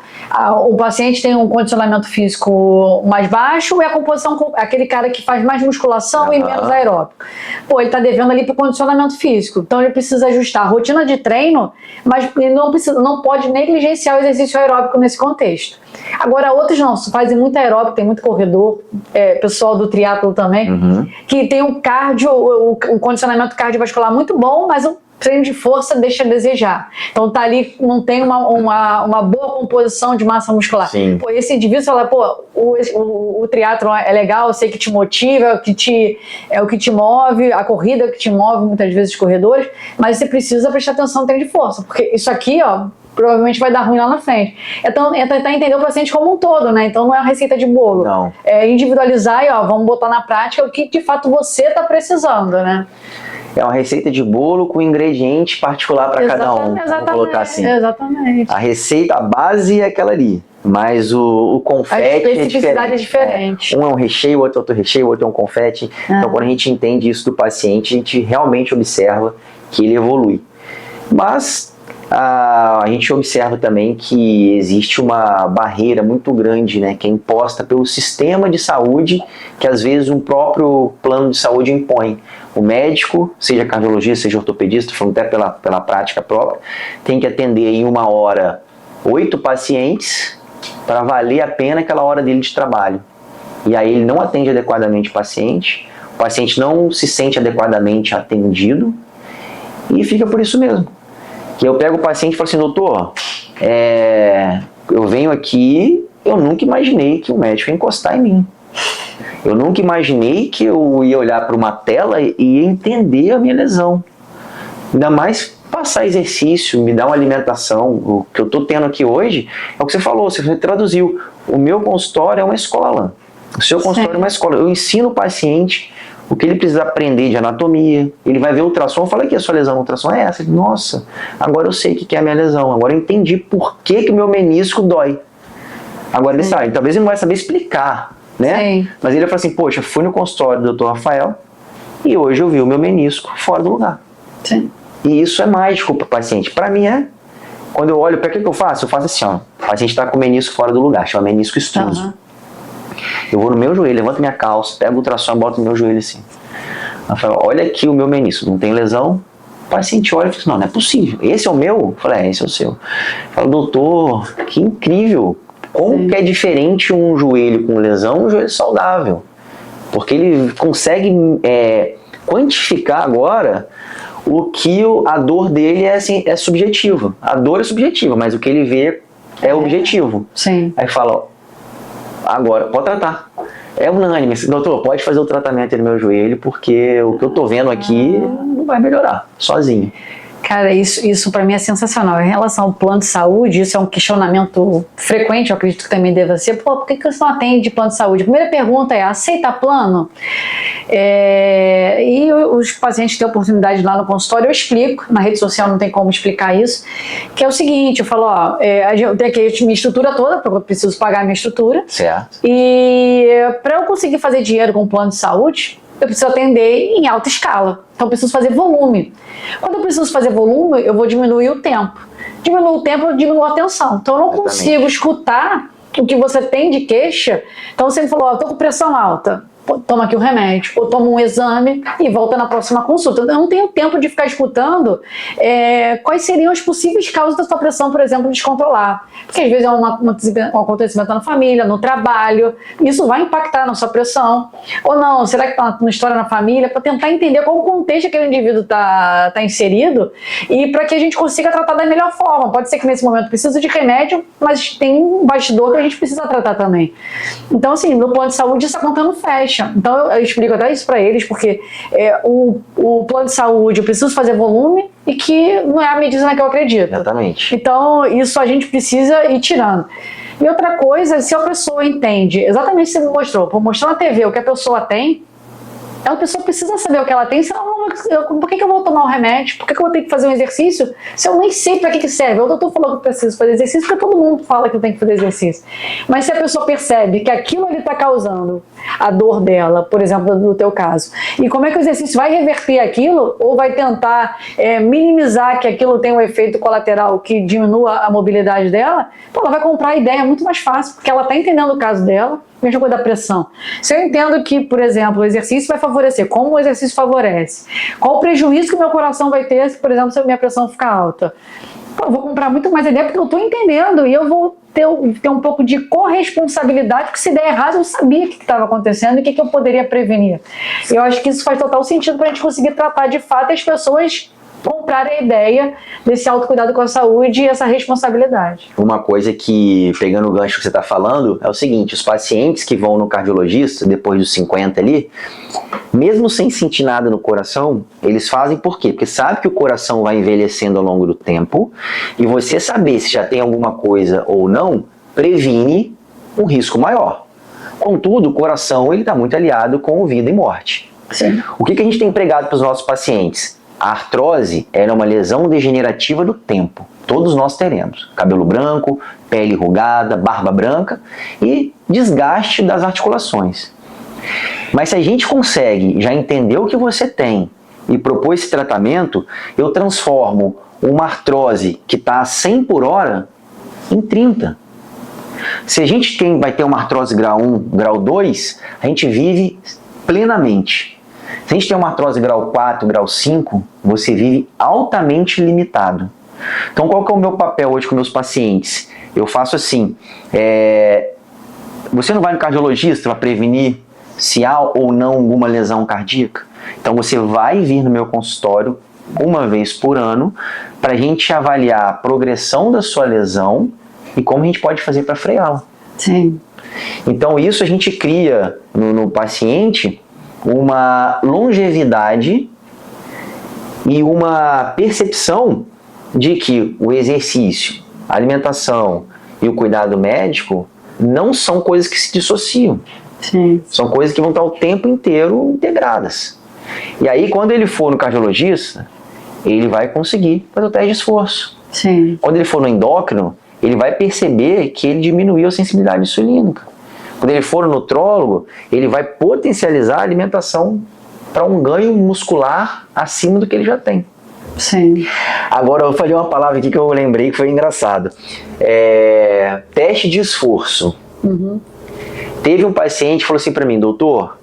O paciente tem um condicionamento físico mais baixo e a composição, aquele cara que faz mais musculação e menos aeróbico. Pô, ele está devendo ali para o condicionamento físico. Então ele precisa ajustar a rotina de treino, mas ele não pode negligenciar o exercício aeróbico nesse contexto. Agora, outros não, fazem muito aeróbico, tem muito corredor, pessoal do triatlo também, que tem um condicionamento cardiovascular muito bom, mas o treino de força deixa a desejar. Então tá ali, não tem uma boa composição de massa muscular. Sim. Pô, esse indivíduo fala, o triatlon é legal, eu sei que te motiva, é o que te move, a corrida é o que te move, muitas vezes os corredores, mas você precisa prestar atenção no treino de força, porque isso aqui, provavelmente vai dar ruim lá na frente. Então, é tentar entender o paciente como um todo, né? Então não é uma receita de bolo. Não. É individualizar e, vamos botar na prática o que de fato você está precisando, né? É uma receita de bolo com ingrediente particular para cada um. Vamos colocar assim. Exatamente. A receita, a base é aquela ali. Mas o confete é diferente. Um é um recheio, o outro é outro recheio, o outro é um confete. Então, quando a gente entende isso do paciente, a gente realmente observa que ele evolui. Mas a gente observa também que existe uma barreira muito grande, né, que é imposta pelo sistema de saúde, que às vezes um próprio plano de saúde impõe. O médico, seja cardiologista, seja ortopedista, falando até pela prática própria, tem que atender em 1 hora 8 pacientes para valer a pena aquela hora dele de trabalho. E aí ele não atende adequadamente o paciente não se sente adequadamente atendido e fica por isso mesmo. Que eu pego o paciente e falo assim, doutor, eu venho aqui, eu nunca imaginei que o médico ia encostar em mim. Eu nunca imaginei que eu ia olhar para uma tela e ia entender a minha lesão. Ainda mais passar exercício, me dar uma alimentação. O que eu estou tendo aqui hoje é o que você falou, você traduziu. O meu consultório é uma escola. O seu consultório é uma escola. Eu ensino o paciente o que ele precisa aprender de anatomia. Ele vai ver o ultrassom, fala que a sua lesão no ultrassom é essa. Nossa, agora eu sei o que é a minha lesão. Agora eu entendi por que o meu menisco dói. Agora ele sabe, talvez ele não vai saber explicar, né? Sim. Mas ele vai falar assim, poxa, fui no consultório do Dr. Rafael e hoje eu vi o meu menisco fora do lugar. Sim. E isso é mágico para o paciente. Para mim quando eu olho, para que eu faço? Eu faço assim, ó, o paciente está com o menisco fora do lugar, chama menisco extruso. Eu vou no meu joelho, levanto minha calça, pego o ultrassom e boto no meu joelho assim. Eu falo, olha aqui o meu menisco, não tem lesão? O paciente olha e fala, não é possível. Esse é o meu? Eu falo, esse é o seu. Eu falo, doutor, que incrível. Como que é diferente um joelho com lesão e um joelho saudável? Porque ele consegue quantificar agora o que a dor dele é subjetiva. A dor é subjetiva, mas o que ele vê é objetivo. Sim. Aí fala, agora, pode tratar. É unânime, doutor, pode fazer o tratamento no meu joelho, porque o que eu tô vendo aqui não vai melhorar, sozinho. Cara, isso para mim é sensacional. Em relação ao plano de saúde, isso é um questionamento frequente, eu acredito que também deva ser. Por que você não atende plano de saúde? A primeira pergunta é, aceita plano? E os pacientes têm oportunidade lá no consultório, eu explico, na rede social não tem como explicar isso, que é o seguinte, eu falo, eu tenho aqui minha estrutura toda, porque eu preciso pagar a minha estrutura. Certo. E para eu conseguir fazer dinheiro com o plano de saúde, eu preciso atender em alta escala. Então eu preciso fazer volume. Quando eu preciso fazer volume, eu vou diminuir o tempo. Diminuir o tempo, eu diminuo a atenção. Então eu não consigo escutar o que você tem de queixa. Então você me falou, eu tô com pressão alta. Toma aqui o remédio, ou toma um exame e volta na próxima consulta. Eu não tenho tempo de ficar escutando quais seriam as possíveis causas da sua pressão, por exemplo, descontrolar. Porque às vezes é um acontecimento na família, no trabalho, isso vai impactar na sua pressão. Ou não, será que está uma história na família? Para tentar entender qual o contexto que aquele indivíduo está inserido e para que a gente consiga tratar da melhor forma. Pode ser que nesse momento precisa de remédio, mas tem um bastidor que a gente precisa tratar também. Então, assim, no plano de saúde isso está contando fecha. Então eu explico até isso para eles, porque o plano de saúde eu preciso fazer volume e que não é a medicina que eu acredito. Exatamente. Então isso a gente precisa ir tirando. E outra coisa, se a pessoa entende exatamente o que você me mostrou, por mostrar na TV o que a pessoa tem, a pessoa precisa saber o que ela tem, senão por que eu vou tomar um remédio? Por que eu vou ter que fazer um exercício se eu nem sei para que serve? O doutor falou que eu preciso fazer exercício porque todo mundo fala que eu tenho que fazer exercício. Mas se a pessoa percebe que aquilo ali está causando a dor dela, por exemplo, no teu caso, e como é que o exercício vai reverter aquilo ou vai tentar minimizar que aquilo tenha um efeito colateral que diminua a mobilidade dela, ela vai comprar a ideia muito mais fácil, porque ela está entendendo o caso dela. Mesma coisa da pressão. Se eu entendo que, por exemplo, o exercício vai favorecer, como o exercício favorece, qual o prejuízo que o meu coração vai ter se, por exemplo, se a minha pressão ficar alta, eu vou comprar muito mais ideia porque eu estou entendendo e eu vou ter um pouco de corresponsabilidade, porque se der errado eu sabia o que estava acontecendo e o que eu poderia prevenir. Eu acho que isso faz total sentido para a gente conseguir tratar de fato as pessoas comprar a ideia desse autocuidado com a saúde e essa responsabilidade. Uma coisa que, pegando o gancho que você está falando, é o seguinte, os pacientes que vão no cardiologista, depois dos 50 ali, mesmo sem sentir nada no coração, eles fazem por quê? Porque sabe que o coração vai envelhecendo ao longo do tempo, e você saber se já tem alguma coisa ou não, previne um risco maior. Contudo, o coração está muito aliado com vida e morte. Sim. O que a gente tem pregado para os nossos pacientes? A artrose é uma lesão degenerativa do tempo. Todos nós teremos. Cabelo branco, pele enrugada, barba branca e desgaste das articulações. Mas se a gente consegue já entender o que você tem e propor esse tratamento, eu transformo uma artrose que está a 100 por hora em 30. Se a gente vai ter uma artrose grau 1, grau 2, a gente vive plenamente. Se a gente tem uma artrose grau 4, grau 5, você vive altamente limitado. Então, qual que é o meu papel hoje com meus pacientes? Eu faço assim, você não vai no cardiologista para prevenir se há ou não alguma lesão cardíaca? Então, você vai vir no meu consultório uma vez por ano para a gente avaliar a progressão da sua lesão e como a gente pode fazer para freá-la. Sim. Então, isso a gente cria no paciente uma longevidade e uma percepção de que o exercício, a alimentação e o cuidado médico não são coisas que se dissociam. Sim. São coisas que vão estar o tempo inteiro integradas. E aí, quando ele for no cardiologista, ele vai conseguir fazer o teste de esforço. Sim. Quando ele for no endócrino, ele vai perceber que ele diminuiu a sensibilidade insulínica. Quando ele for no nutrólogo, ele vai potencializar a alimentação para um ganho muscular acima do que ele já tem. Sim. Agora, eu vou fazer uma palavra aqui que eu lembrei que foi engraçado. Teste de esforço. Uhum. Teve um paciente que falou assim para mim, doutor,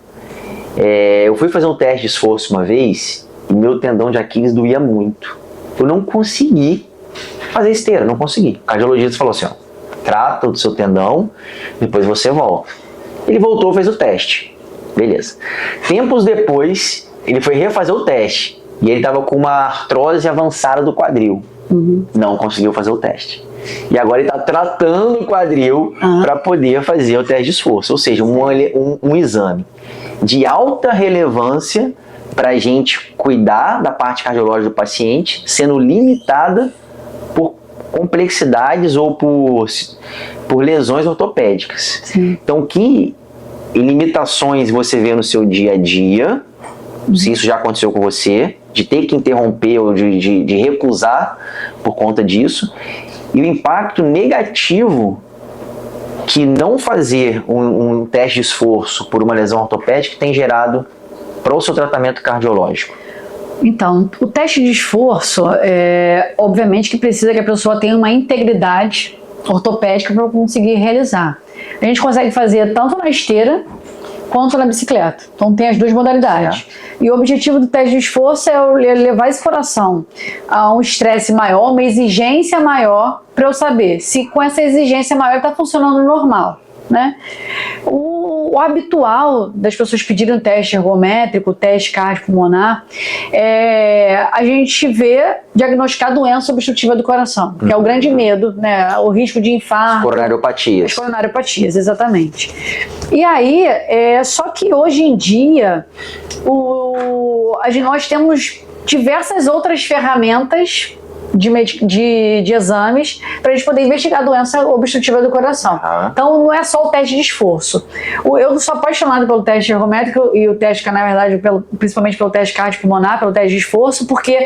eu fui fazer um teste de esforço uma vez e meu tendão de Aquiles doía muito. Eu não consegui fazer esteira, não consegui. O cardiologista falou assim, ó, trata do seu tendão, depois você volta. Ele voltou, fez o teste. Beleza. Tempos depois, ele foi refazer o teste. E ele estava com uma artrose avançada do quadril. Uhum. Não conseguiu fazer o teste. E agora ele está tratando o quadril para poder fazer o teste de esforço. Ou seja, um exame de alta relevância para a gente cuidar da parte cardiológica do paciente, sendo limitada por complexidades ou por lesões ortopédicas. Sim. Então, que limitações você vê no seu dia a dia, se isso já aconteceu com você, de ter que interromper ou de recusar por conta disso, e o impacto negativo que não fazer um teste de esforço por uma lesão ortopédica tem gerado para o seu tratamento cardiológico? Então, o teste de esforço, obviamente que precisa que a pessoa tenha uma integridade ortopédica para conseguir realizar. A gente consegue fazer tanto na esteira quanto na bicicleta. Então tem as duas modalidades. E o objetivo do teste de esforço é levar esse coração a um estresse maior, uma exigência maior, para eu saber se com essa exigência maior está funcionando normal, né? O habitual das pessoas pedirem um teste ergométrico, teste cardiopulmonar, a gente vê diagnosticar doença obstrutiva do coração, que é o grande medo, né? O risco de infarto. Coronariopatias. As coronariopatias, exatamente. E aí, só que hoje em dia, nós temos diversas outras ferramentas de exames para a gente poder investigar a doença obstrutiva do coração. Então não é só o teste de esforço. Eu sou apaixonado pelo teste ergométrico e o teste, na verdade, principalmente pelo teste cardiopulmonar, pelo teste de esforço, porque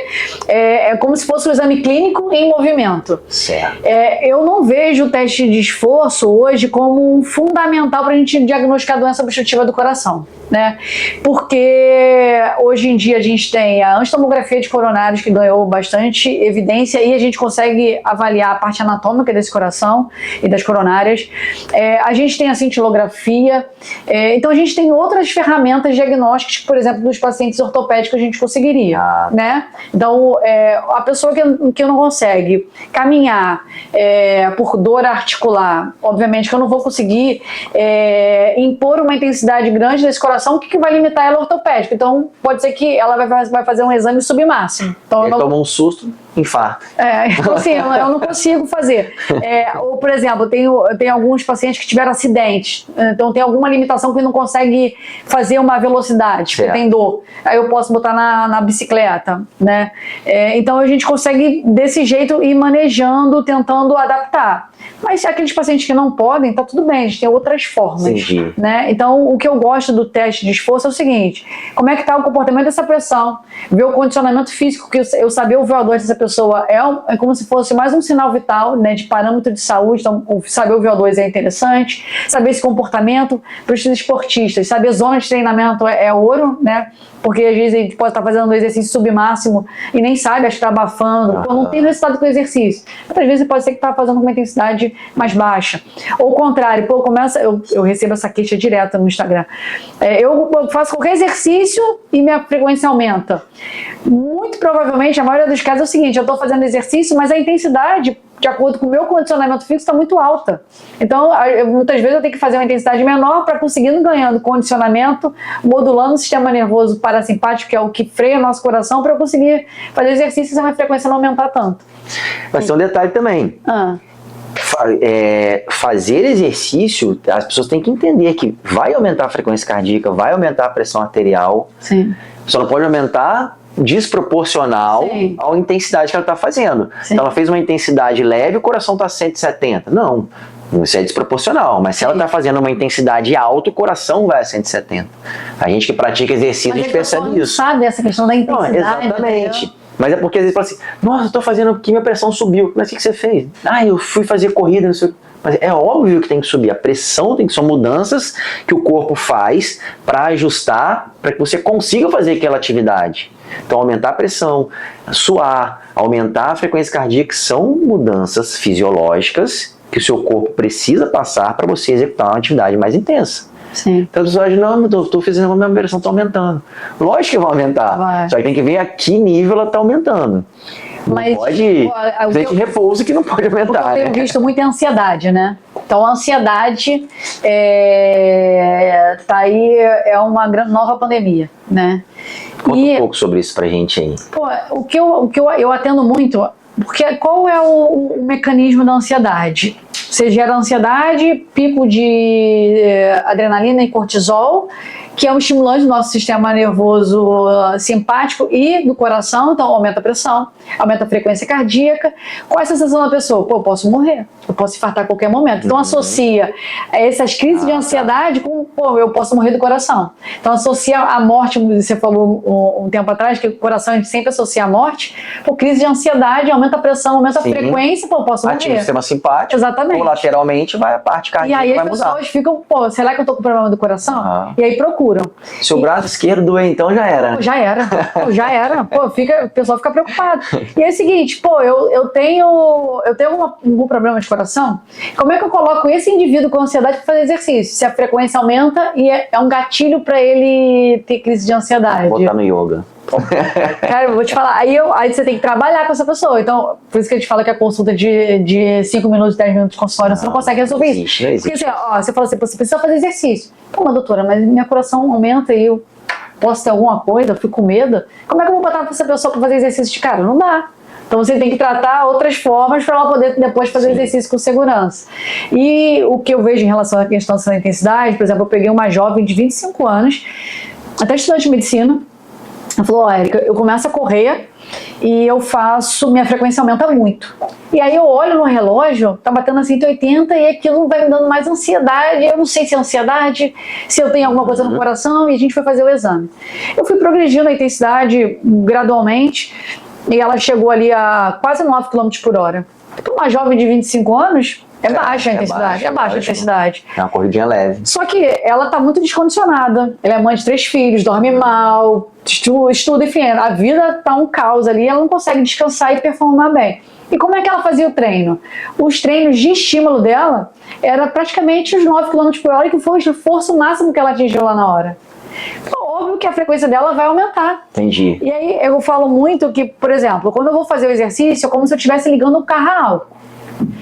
é como se fosse um exame clínico em movimento. Certo. Eu não vejo o teste de esforço hoje como um fundamental para a gente diagnosticar a doença obstrutiva do coração, né? Porque hoje em dia a gente tem a angiotomografia de coronários, que ganhou bastante evidência, e a gente consegue avaliar a parte anatômica desse coração e das coronárias. A gente tem a cintilografia, então a gente tem outras ferramentas diagnósticas, por exemplo, dos pacientes ortopédicos a gente conseguiria, né? Então, a pessoa que não consegue caminhar por dor articular, obviamente que eu não vou conseguir impor uma intensidade grande desse coração, o que vai limitar ela ortopédica? Então, pode ser que ela vai fazer um exame submáximo. Então, toma um susto, infarto. Então, assim, eu não consigo fazer. Ou, por exemplo, eu tenho alguns pacientes que tiveram acidentes, então tem alguma limitação que não consegue fazer uma velocidade, que tem dor. Aí eu posso botar na bicicleta, né? Então a gente consegue, desse jeito, ir manejando, tentando adaptar. Mas aqueles pacientes que não podem, tá tudo bem, a gente tem outras formas. Entendi. Né? Então, o que eu gosto do teste de esforço é o seguinte: como é que está o comportamento dessa pressão, ver o condicionamento físico, que eu saber o VO2 dessa pessoa é como se fosse mais um sinal vital, né, de parâmetro de saúde. Então, saber o VO2 é interessante, saber esse comportamento para os esportistas, saber zona de treinamento é ouro, né? Porque às vezes a gente pode estar fazendo um exercício submáximo e nem sabe, acho que está abafando, não tem resultado com o exercício. Outras vezes pode ser que está fazendo com uma intensidade mais baixa. Ou o contrário, eu recebo essa queixa direta no Instagram. Eu faço qualquer exercício e minha frequência aumenta. Muito provavelmente, a maioria dos casos é o seguinte: eu estou fazendo exercício, mas a intensidade, de acordo com o meu condicionamento físico, está muito alta. Então, muitas vezes eu tenho que fazer uma intensidade menor para conseguir ganhando condicionamento, modulando o sistema nervoso parasimpático, que é o que freia o nosso coração, para eu conseguir fazer exercícios e a minha frequência não aumentar tanto. Mas tem um detalhe também. Fazer exercício, as pessoas têm que entender que vai aumentar a frequência cardíaca, vai aumentar a pressão arterial. Sim. Só não pode aumentar desproporcional à intensidade que ela está fazendo. Então ela fez uma intensidade leve, o coração está 170. Não, isso é desproporcional. Mas se ela está fazendo uma intensidade alta, o coração vai a 170. A gente que pratica exercício, a gente percebe isso. Sabe essa questão da intensidade? Não, exatamente. Mas é porque às vezes fala assim: nossa, eu estou fazendo aqui, minha pressão subiu. Mas o que você fez? Eu fui fazer corrida, não sei o que. Mas é óbvio que tem que subir. A pressão são mudanças que o corpo faz para ajustar, para que você consiga fazer aquela atividade. Então, aumentar a pressão, suar, aumentar a frequência cardíaca são mudanças fisiológicas que o seu corpo precisa passar para você executar uma atividade mais intensa. Sim. Então, as pessoas dizem: não, eu estou fazendo a minha pressão, está aumentando. Lógico que vai aumentar. Só que tem que ver a que nível ela está aumentando. Mas pode ter de repouso que não pode aumentar. Eu tenho visto muita ansiedade, né? Então a ansiedade tá aí, é uma nova pandemia, né? Conta um pouco sobre isso pra gente aí. O que eu atendo muito, porque qual é o mecanismo da ansiedade? Você gera ansiedade, pico de adrenalina e cortisol, que é um estimulante do nosso sistema nervoso simpático e do coração, então aumenta a pressão, aumenta a frequência cardíaca. Qual é a sensação da pessoa? Eu posso morrer, eu posso infartar a qualquer momento. Então associa essas crises de ansiedade com pô, eu posso morrer do coração. Então associa a morte, você falou um tempo atrás, que o coração a gente sempre associa a morte, pô, crise de ansiedade, aumenta a pressão, aumenta a frequência, pô, eu posso morrer. Ativa o sistema simpático, exatamente. Colateralmente vai a parte cardíaca, e aí vai as mudar. pessoas ficam, pô, será que eu tô com problema do coração? E aí procuram. Se o braço esquerdo doer, então já era. Pô, já era. Pô, já era. Pô, o pessoal fica preocupado. E é o seguinte, pô, eu tenho algum problema de coração? Como é que eu coloco esse indivíduo com ansiedade para fazer exercício? Se a frequência aumenta e é um gatilho para ele ter crise de ansiedade. Botar no yoga. Cara, eu vou te falar, aí você tem que trabalhar com essa pessoa. Então, por isso que a gente fala que a consulta de 5 minutos, 10 minutos de consultório, você não consegue resolver isso. Não existe. Porque você fala assim, você precisa fazer exercício. Pô, mas doutora, mas meu coração aumenta e eu posso ter alguma coisa, eu fico com medo. Como é que eu vou botar essa pessoa para fazer exercício de cara? Não dá. Então você tem que tratar outras formas para ela poder depois fazer exercício com segurança. E o que eu vejo em relação à questão da intensidade, por exemplo, eu peguei uma jovem de 25 anos, até estudante de medicina. Ela falou, ó, Érica, eu começo a correr e minha frequência aumenta muito. E aí eu olho no relógio, tá batendo a 180 e aquilo vai me dando mais ansiedade. Eu não sei se é ansiedade, se eu tenho alguma coisa no coração, e a gente foi fazer o exame. Eu fui progredindo a intensidade gradualmente e ela chegou ali a quase 9 km por hora. Para uma jovem de 25 anos, é baixa a intensidade, é baixa a intensidade. É uma corridinha leve. Só que ela tá muito descondicionada. Ela é mãe de 3 filhos, dorme mal, estuda, enfim, a vida tá um caos ali, ela não consegue descansar e performar bem. E como é que ela fazia o treino? Os treinos de estímulo dela era praticamente os 9 km por hora, que foi o esforço máximo que ela atingiu lá na hora. Óbvio que a frequência dela vai aumentar. Entendi. E aí eu falo muito que, por exemplo, quando eu vou fazer o exercício, é como se eu estivesse ligando o carro a álcool.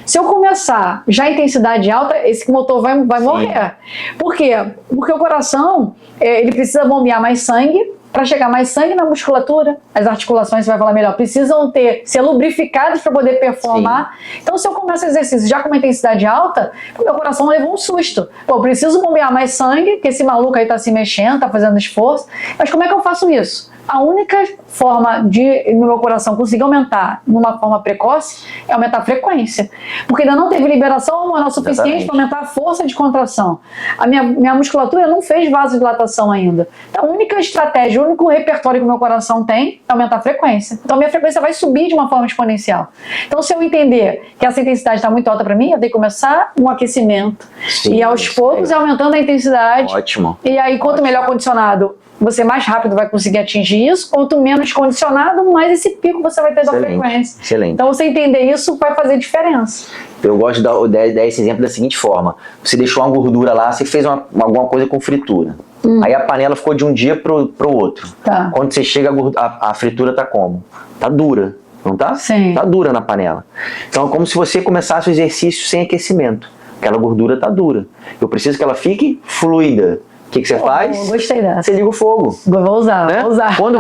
Se eu começar já a intensidade alta, esse motor vai morrer. Por quê? Porque o coração, ele precisa bombear mais sangue para chegar mais sangue na musculatura. As articulações, você vai falar melhor, precisam ser lubrificadas para poder performar. Sim. Então, se eu começo o exercício já com uma intensidade alta, o meu coração levou um susto. Pô, eu preciso bombear mais sangue, porque esse maluco aí tá se mexendo, tá fazendo esforço. Mas como é que eu faço isso? A única forma de meu coração conseguir aumentar numa forma precoce é aumentar a frequência. Porque ainda não teve liberação hormonal suficiente para aumentar a força de contração. A minha musculatura não fez vasodilatação ainda. Então, a única estratégia, o único repertório que o meu coração tem é aumentar a frequência. Então, a minha frequência vai subir de uma forma exponencial. Então, se eu entender que essa intensidade está muito alta para mim, eu tenho que começar um aquecimento. Sim, e aos poucos aumentando a intensidade. Ótimo. E aí, quanto melhor condicionado, você mais rápido vai conseguir atingir isso, quanto menos condicionado, mais esse pico você vai ter da frequência. Excelente. Então, você entender isso vai fazer diferença. Eu gosto de dar esse exemplo da seguinte forma. Você deixou uma gordura lá, você fez alguma coisa com fritura. Aí a panela ficou de um dia pro outro. Tá. Quando você chega, a fritura tá como? Tá dura, não tá? Sim. Tá dura na panela. Então é como se você começasse o exercício sem aquecimento. Aquela gordura tá dura. Eu preciso que ela fique fluida. O que você faz? Gostei dessa. Você liga o fogo. Vou usar, né? Vou usar. Quando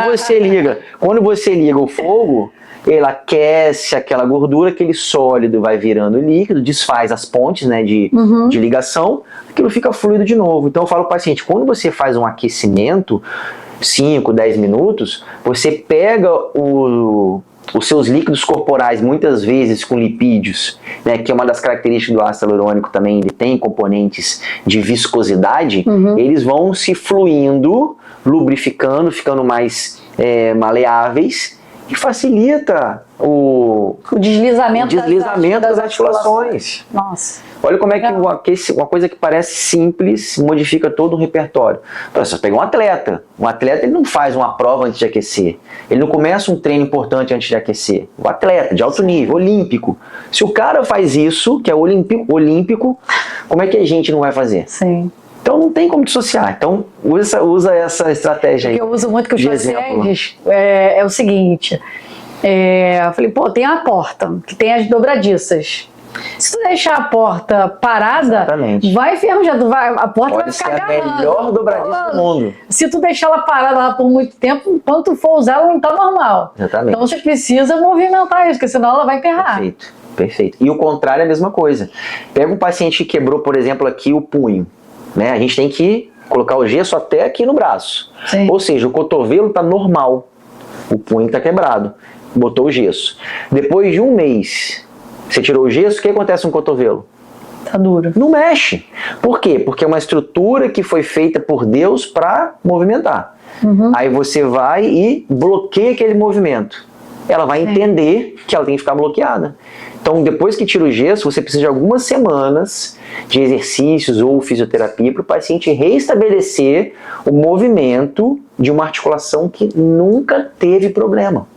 você liga o fogo, ele aquece aquela gordura, aquele sólido vai virando líquido, desfaz as pontes, né, de ligação, aquilo fica fluido de novo. Então eu falo para o paciente, quando você faz um aquecimento, 5, 10 minutos, você pega os seus líquidos corporais, muitas vezes com lipídios, né, que é uma das características do ácido hialurônico também, ele tem componentes de viscosidade, eles vão se fluindo, lubrificando, ficando mais maleáveis, e facilita o deslizamento das articulações. Nossa. Olha como é que uma coisa que parece simples modifica todo um repertório. Então, você pega um atleta ele não faz uma prova antes de aquecer, ele não começa um treino importante antes de aquecer. O atleta de alto nível, olímpico. Se o cara faz isso, que é olímpico, como é que a gente não vai fazer? Sim. Então não tem como dissociar. Então usa essa estratégia aí. O que eu uso muito que os pacientes é o seguinte. Eu falei, pô, tem a porta, que tem as dobradiças. Se tu deixar a porta parada, vai enferrujar, a porta vai ficar agarrando. A melhor dobradiça do mundo. Se tu deixar ela parada lá por muito tempo, quando tu for usar, ela não tá normal. Exatamente. Então você precisa movimentar isso, porque senão ela vai emperrar. Perfeito. E o contrário é a mesma coisa. Pega um paciente que quebrou, por exemplo, aqui o punho. Né? A gente tem que colocar o gesso até aqui no braço. Sim. Ou seja, o cotovelo está normal, o punho está quebrado. Botou o gesso. Depois de um mês, você tirou o gesso, o que acontece no cotovelo? Tá duro. Não mexe. Por quê? Porque é uma estrutura que foi feita por Deus para movimentar. Aí você vai e bloqueia aquele movimento. Ela vai entender que ela tem que ficar bloqueada. Então, depois que tira o gesso, você precisa de algumas semanas de exercícios ou fisioterapia para o paciente restabelecer o movimento de uma articulação que nunca teve problema.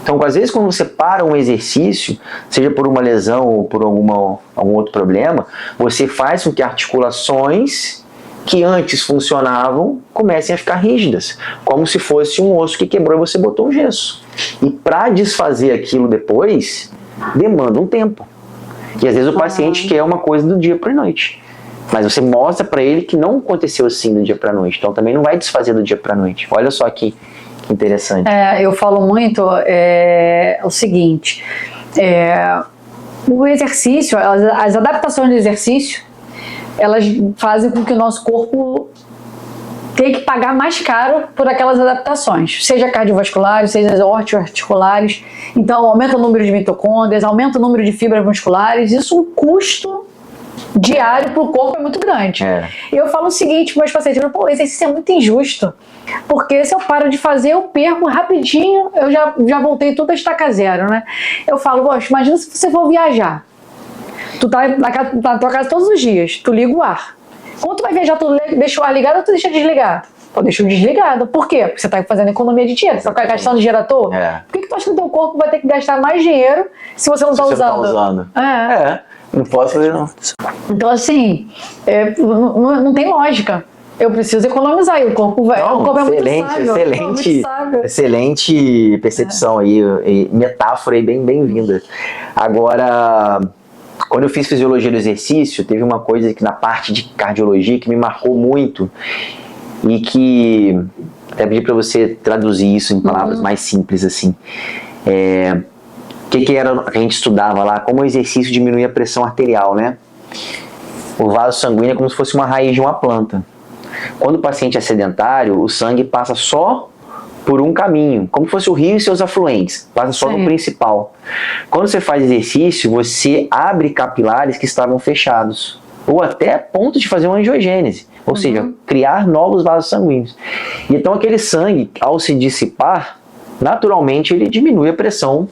Então, às vezes, quando você para um exercício, seja por uma lesão ou por algum outro problema, você faz com que articulações que antes funcionavam comecem a ficar rígidas, como se fosse um osso que quebrou e você botou um gesso. E para desfazer aquilo depois, demanda um tempo. E às vezes o paciente quer uma coisa do dia para a noite. Mas você mostra para ele que não aconteceu assim do dia para a noite. Então também não vai desfazer do dia para a noite. Olha só que interessante. Eu falo muito o seguinte, o exercício, as adaptações do exercício, elas fazem com que o nosso corpo tenha que pagar mais caro por aquelas adaptações, seja cardiovasculares, seja ortoarticulares. Então aumenta o número de mitocôndrias, aumenta o número de fibras musculares, isso é um custo diário para o corpo é muito grande. E eu falo o seguinte para meus pacientes, o exercício é muito injusto, porque se eu paro de fazer, eu perco rapidinho, eu já voltei tudo a estaca zero, né? Eu falo, poxa, imagina se você for viajar, tu tá na tua casa todos os dias, tu liga o ar. Quando tu vai viajar, tu deixa o ar ligado ou tu deixa desligado? Tu deixa desligado. Por quê? Porque você tá fazendo economia de dinheiro, você tá gastando gerador. Por que tu acha que o teu corpo vai ter que gastar mais dinheiro se você não tá usando? Não posso fazer não. Então assim, não tem lógica. Eu preciso economizar e o corpo vai. Não, o corpo excelente percepção aí, metáfora aí bem-vinda. Agora, quando eu fiz fisiologia do exercício, teve uma coisa que na parte de cardiologia que me marcou muito e que até pedi para você traduzir isso em palavras mais simples assim. O que era que a gente estudava lá? Como o exercício diminui a pressão arterial, né? O vaso sanguíneo é como se fosse uma raiz de uma planta. Quando o paciente é sedentário, o sangue passa só por um caminho, como se fosse o rio e seus afluentes, passa só no principal. Quando você faz exercício, você abre capilares que estavam fechados, ou até a ponto de fazer uma angiogênese, ou seja, criar novos vasos sanguíneos. E então aquele sangue, ao se dissipar, naturalmente ele diminui a pressão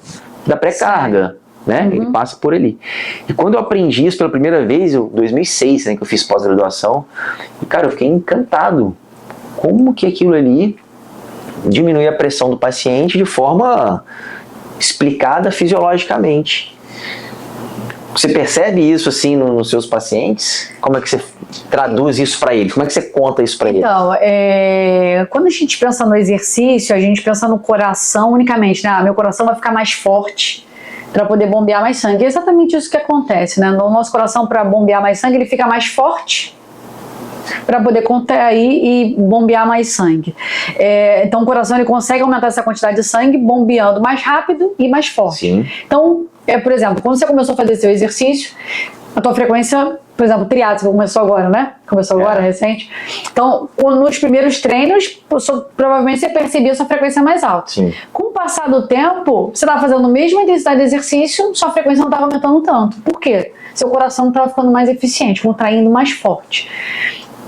da pré-carga, né? Ele passa por ali. E quando eu aprendi isso pela primeira vez, em 2006, né, que eu fiz pós-graduação, cara, eu fiquei encantado. Como que aquilo ali diminui a pressão do paciente de forma explicada fisiologicamente. Você percebe isso assim nos seus pacientes? Como é que você traduz isso para eles? Como é que você conta isso para eles? Então, quando a gente pensa no exercício, a gente pensa no coração unicamente, né? Meu coração vai ficar mais forte para poder bombear mais sangue. É exatamente isso que acontece, né? O nosso coração, para bombear mais sangue, ele fica mais forte para poder contrair e bombear mais sangue. Então o coração ele consegue aumentar essa quantidade de sangue bombeando mais rápido e mais forte. Sim. Então, por exemplo, quando você começou a fazer seu exercício, a tua frequência, por exemplo, triatlo, você começou agora, né? Começou agora, recente. Então, nos primeiros treinos, provavelmente você percebia sua frequência mais alta. Sim. Com o passar do tempo, você estava fazendo a mesma intensidade de exercício, sua frequência não estava aumentando tanto. Por quê? Seu coração estava ficando mais eficiente, contraindo mais forte.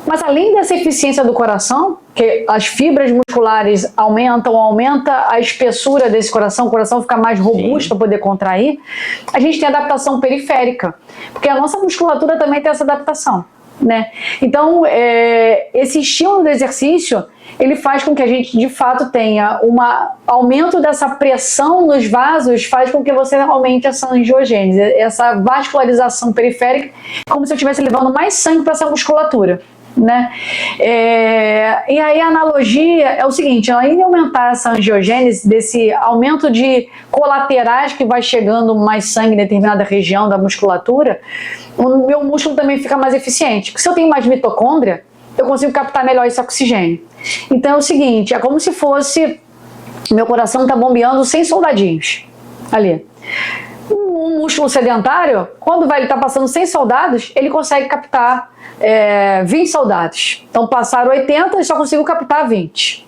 Mas além dessa eficiência do coração, que as fibras musculares aumenta a espessura desse coração, o coração fica mais robusto para poder contrair, a gente tem a adaptação periférica, porque a nossa musculatura também tem essa adaptação, né? Então, esse estímulo do exercício, ele faz com que a gente, de fato, tenha um aumento dessa pressão nos vasos, faz com que você aumente essa angiogênese, essa vascularização periférica, como se eu estivesse levando mais sangue para essa musculatura, né? E aí a analogia é o seguinte: além de aumentar essa angiogênese, desse aumento de colaterais que vai chegando mais sangue em determinada região da musculatura, o meu músculo também fica mais eficiente. Porque se eu tenho mais mitocôndria, eu consigo captar melhor esse oxigênio. Então é o seguinte, é como se fosse meu coração tá bombeando 100 soldadinhos ali. Um músculo sedentário, quando ele está passando 100 soldados, ele consegue captar 20 soldados. Então passaram 80 e só consigo captar 20.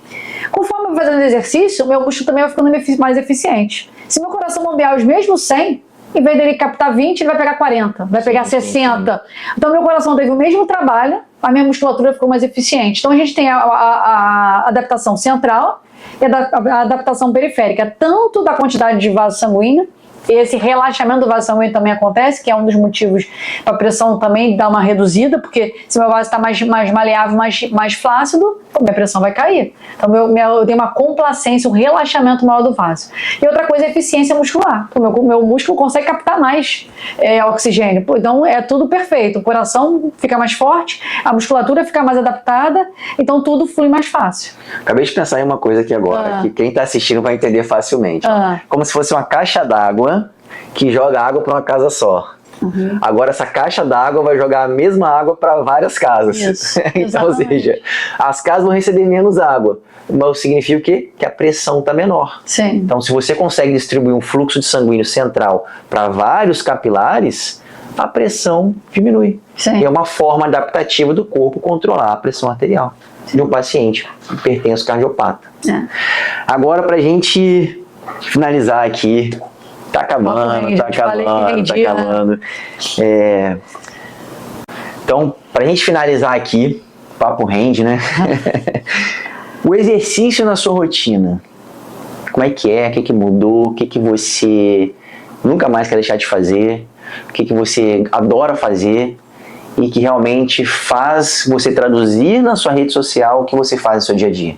Conforme eu vou fazendo exercício, meu músculo também vai ficando mais eficiente. Se meu coração bombear os mesmos 100, em vez dele captar 20, ele vai pegar 40, vai pegar 60. Então, meu coração teve o mesmo trabalho, a minha musculatura ficou mais eficiente. Então, a gente tem a adaptação central e a adaptação periférica, tanto da quantidade de vaso sanguíneo. Esse relaxamento do vaso sanguíneo também acontece, que é um dos motivos para a pressão também dar uma reduzida, porque se meu vaso está mais maleável, mais flácido, minha pressão vai cair. Então eu tenho uma complacência, um relaxamento maior do vaso. E outra coisa é a eficiência muscular. O meu músculo consegue captar mais oxigênio. Então é tudo perfeito. O coração fica mais forte, a musculatura fica mais adaptada, então tudo flui mais fácil. Acabei de pensar em uma coisa aqui agora, que quem está assistindo vai entender facilmente. Como se fosse uma caixa d'água que joga água para uma casa só. Agora essa caixa d'água vai jogar a mesma água para várias casas. Isso, então, ou seja, as casas vão receber menos água. Mas significa o quê? Que a pressão está menor. Sim. Então, se você consegue distribuir um fluxo de sanguíneo central para vários capilares, a pressão diminui. Sim. E é uma forma adaptativa do corpo controlar a pressão arterial de um paciente hipertenso cardiopata. Agora, para a gente finalizar aqui, tá acabando. Então, pra gente finalizar aqui, o papo rende, né? O exercício na sua rotina, como é que é? O que mudou? O que você nunca mais quer deixar de fazer? O que você adora fazer e que realmente faz você traduzir na sua rede social o que você faz no seu dia a dia?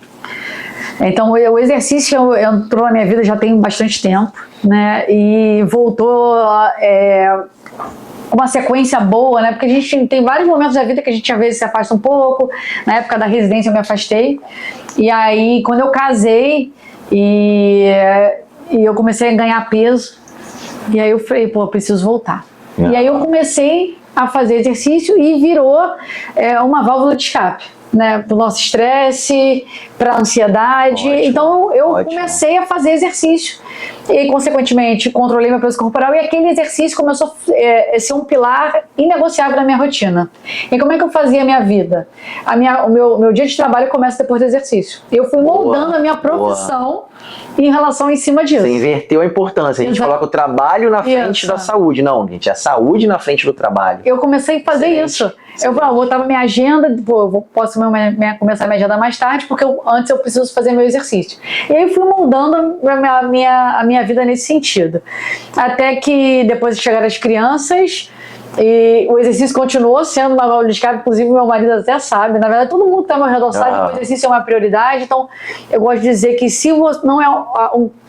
Então, o exercício entrou na minha vida já tem bastante tempo, né? E voltou com uma sequência boa, né? Porque a gente tem vários momentos da vida que a gente às vezes se afasta um pouco. Na época da residência eu me afastei. E aí, quando eu casei e eu comecei a ganhar peso, e aí eu falei, pô, eu preciso voltar. E aí eu comecei a fazer exercício e virou uma válvula de escape, né, para o nosso estresse, para a ansiedade. Então eu comecei a fazer exercício e, consequentemente, controlei meu peso corporal, e aquele exercício começou a ser um pilar inegociável na minha rotina. E como é que eu fazia a minha vida? O meu dia de trabalho começa depois do exercício. Eu fui moldando a minha profissão em relação em cima disso. Você inverteu a importância. A gente coloca o trabalho na frente da saúde. Não, gente, é a saúde na frente do trabalho. Eu comecei a fazer isso. Eu botava minha agenda, eu posso começar a minha agenda mais tarde, porque antes eu preciso fazer meu exercício. E aí fui moldando a minha vida nesse sentido. Até que depois chegaram as crianças, e o exercício continuou sendo uma válvula de escape, inclusive meu marido até sabe. Na verdade, todo mundo que está ao meu redor sabe que o exercício é uma prioridade. Então, eu gosto de dizer que se você não é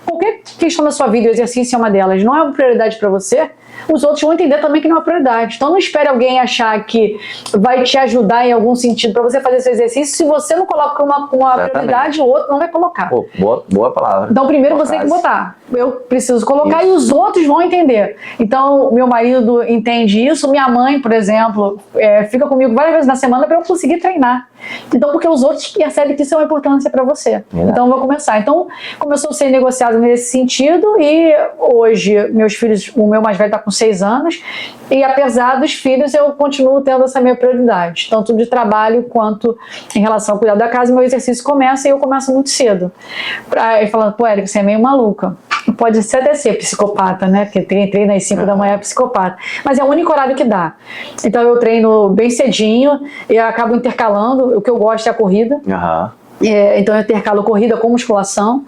qualquer questão da sua vida, o exercício é uma delas, não é uma prioridade para você, os outros vão entender também que não é prioridade. Então não espere alguém achar que vai te ajudar em algum sentido para você fazer seu exercício. Se você não coloca uma prioridade, o outro não vai colocar. Pô, boa palavra. Então primeiro você tem que botar. Eu preciso colocar e os outros vão entender. Então meu marido entende isso, minha mãe, por exemplo, fica comigo várias vezes na semana para eu conseguir treinar. Então, porque os outros percebem que isso é uma importância para você. Então, eu vou começar. Então, começou a ser negociado nesse sentido, e hoje, meus filhos, o meu mais velho está com 6 anos, e apesar dos filhos, eu continuo tendo essa minha prioridade, tanto de trabalho quanto em relação ao cuidado da casa. Meu exercício começa e eu começo muito cedo. Ele falando, pô, Érica, você é meio maluca. Pode até ser psicopata, né? Porque treina às 5 da manhã, é psicopata. Mas é o único horário que dá. Então eu treino bem cedinho e acabo intercalando. O que eu gosto é a corrida. Então eu intercalo corrida com musculação,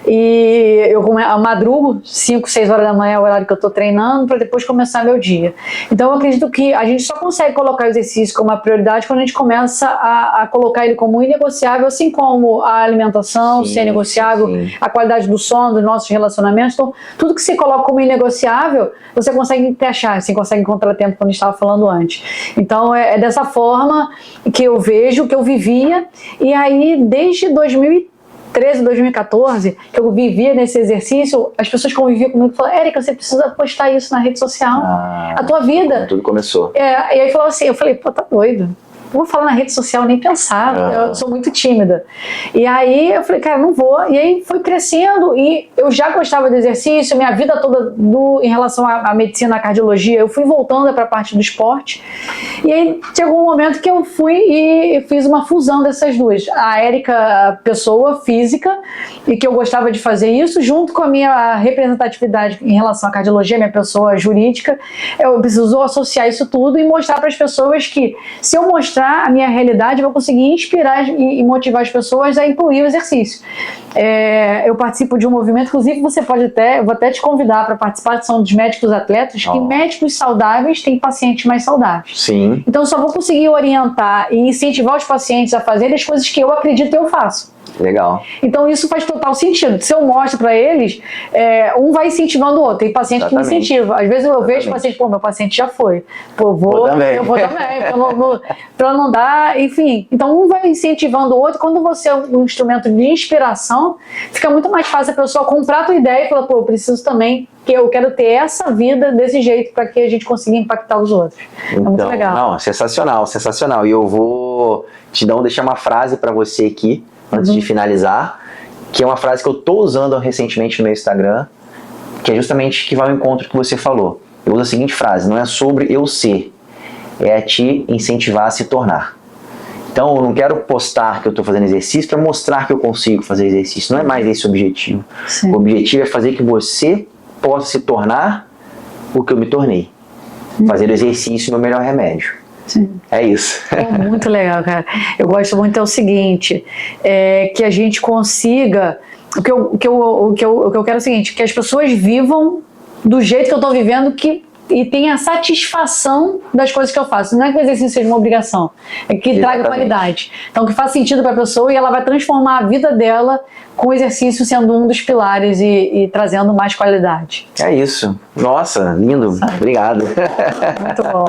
e eu madrugo 5, 6 horas da manhã, é o horário que eu estou treinando, para depois começar meu dia. Então eu acredito que a gente só consegue colocar o exercício como uma prioridade quando a gente começa a colocar ele como inegociável, assim como a alimentação ser negociável, a qualidade do sono, dos nossos relacionamentos. Então tudo que você coloca como inegociável, você consegue encaixar, você consegue encontrar tempo, quando a gente estava falando antes. Então é dessa forma que eu vejo, que eu vivia, e aí desde 2013, 2014, que eu vivia nesse exercício, as pessoas conviviam comigo e falaram, Érica, você precisa postar isso na rede social, a tua vida. Tudo começou. E aí falou assim, eu falei, pô, tá doido. vou falar na rede social, nem pensar, eu sou muito tímida. E aí eu falei, cara, não vou. E aí foi crescendo e eu já gostava do exercício, minha vida toda em relação à medicina, à cardiologia, eu fui voltando para a parte do esporte. E aí chegou um momento que eu fui e fiz uma fusão dessas duas. A Érica, pessoa física, e que eu gostava de fazer isso, junto com a minha representatividade em relação à cardiologia, minha pessoa jurídica, eu preciso associar isso tudo e mostrar para as pessoas que, se eu mostrar a minha realidade, eu vou conseguir inspirar e motivar as pessoas a incluir o exercício. Eu participo de um movimento, inclusive você pode eu vou até te convidar para participar, são dos médicos atletas, que médicos saudáveis têm pacientes mais saudáveis. Sim. Então eu só vou conseguir orientar e incentivar os pacientes a fazerem as coisas que eu acredito e eu faço. Legal. Então isso faz total sentido. Se eu mostro para eles, um vai incentivando o outro. Tem paciente que me incentiva. Às vezes eu vejo paciente, meu paciente já foi. Eu vou também, para não dar, enfim. Então um vai incentivando o outro. Quando você é um instrumento de inspiração, fica muito mais fácil a pessoa comprar a tua ideia e falar, eu preciso também, que eu quero ter essa vida desse jeito para que a gente consiga impactar os outros. Então, é muito legal. Não, sensacional, sensacional. E eu vou deixar uma frase para você aqui, antes de finalizar, que é uma frase que eu tô usando recentemente no meu Instagram, que é justamente que vai ao encontro que você falou. Eu uso a seguinte frase: não é sobre eu ser, é te incentivar a se tornar. Então eu não quero postar que eu estou fazendo exercício para mostrar que eu consigo fazer exercício, não é mais esse o objetivo. Sim. O objetivo é fazer que você possa se tornar o que eu me tornei. Fazer o exercício meu melhor remédio. Sim. É isso. É muito legal, cara. Eu gosto muito, é o seguinte, que a gente consiga, o que eu quero é o seguinte, que as pessoas vivam do jeito que eu estou vivendo, e tenha a satisfação das coisas que eu faço. Não é que o exercício seja uma obrigação, é que traga qualidade. Então que faz sentido para a pessoa, e ela vai transformar a vida dela com o exercício sendo um dos pilares e trazendo mais qualidade. É isso. Nossa, lindo. Obrigado. Muito bom.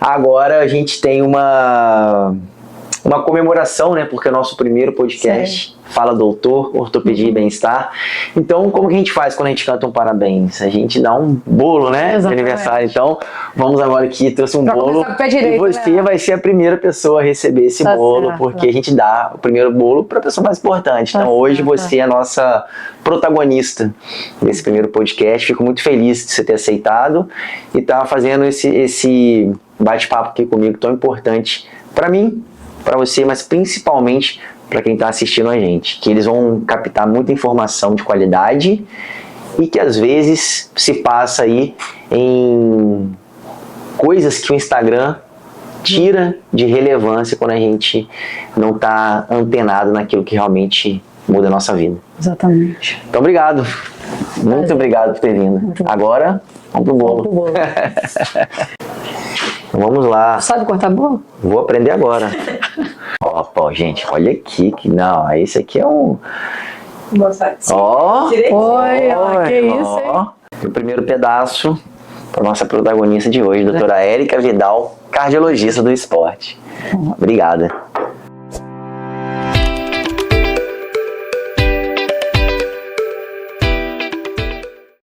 Agora a gente tem uma comemoração, né? Porque é o nosso primeiro podcast. Sim. Fala Doutor, Ortopedia e Bem-Estar. Então, como que a gente faz quando a gente canta um parabéns? A gente dá um bolo, né? De aniversário. Então, vamos agora aqui, trouxe um bolo. E você vai ser a primeira pessoa a receber esse bolo, porque a gente dá o primeiro bolo para a pessoa mais importante. Então, hoje você é a nossa protagonista desse primeiro podcast. Fico muito feliz de você ter aceitado e estar fazendo esse bate-papo aqui comigo, tão importante para mim, para você, mas principalmente para quem está assistindo a gente, que eles vão captar muita informação de qualidade e que às vezes se passa aí em coisas que o Instagram tira de relevância quando a gente não está antenado naquilo que realmente muda a nossa vida. Exatamente. Então, obrigado. Muito obrigado por ter vindo. Agora, vamos pro bolo. Vamos lá. Sabe cortar bolo? Vou aprender agora. Ó, gente, olha aqui. Não, esse aqui é um... Ó, que isso, hein? O primeiro pedaço para nossa protagonista de hoje, doutora Érica Vidal, cardiologista do esporte. Obrigada.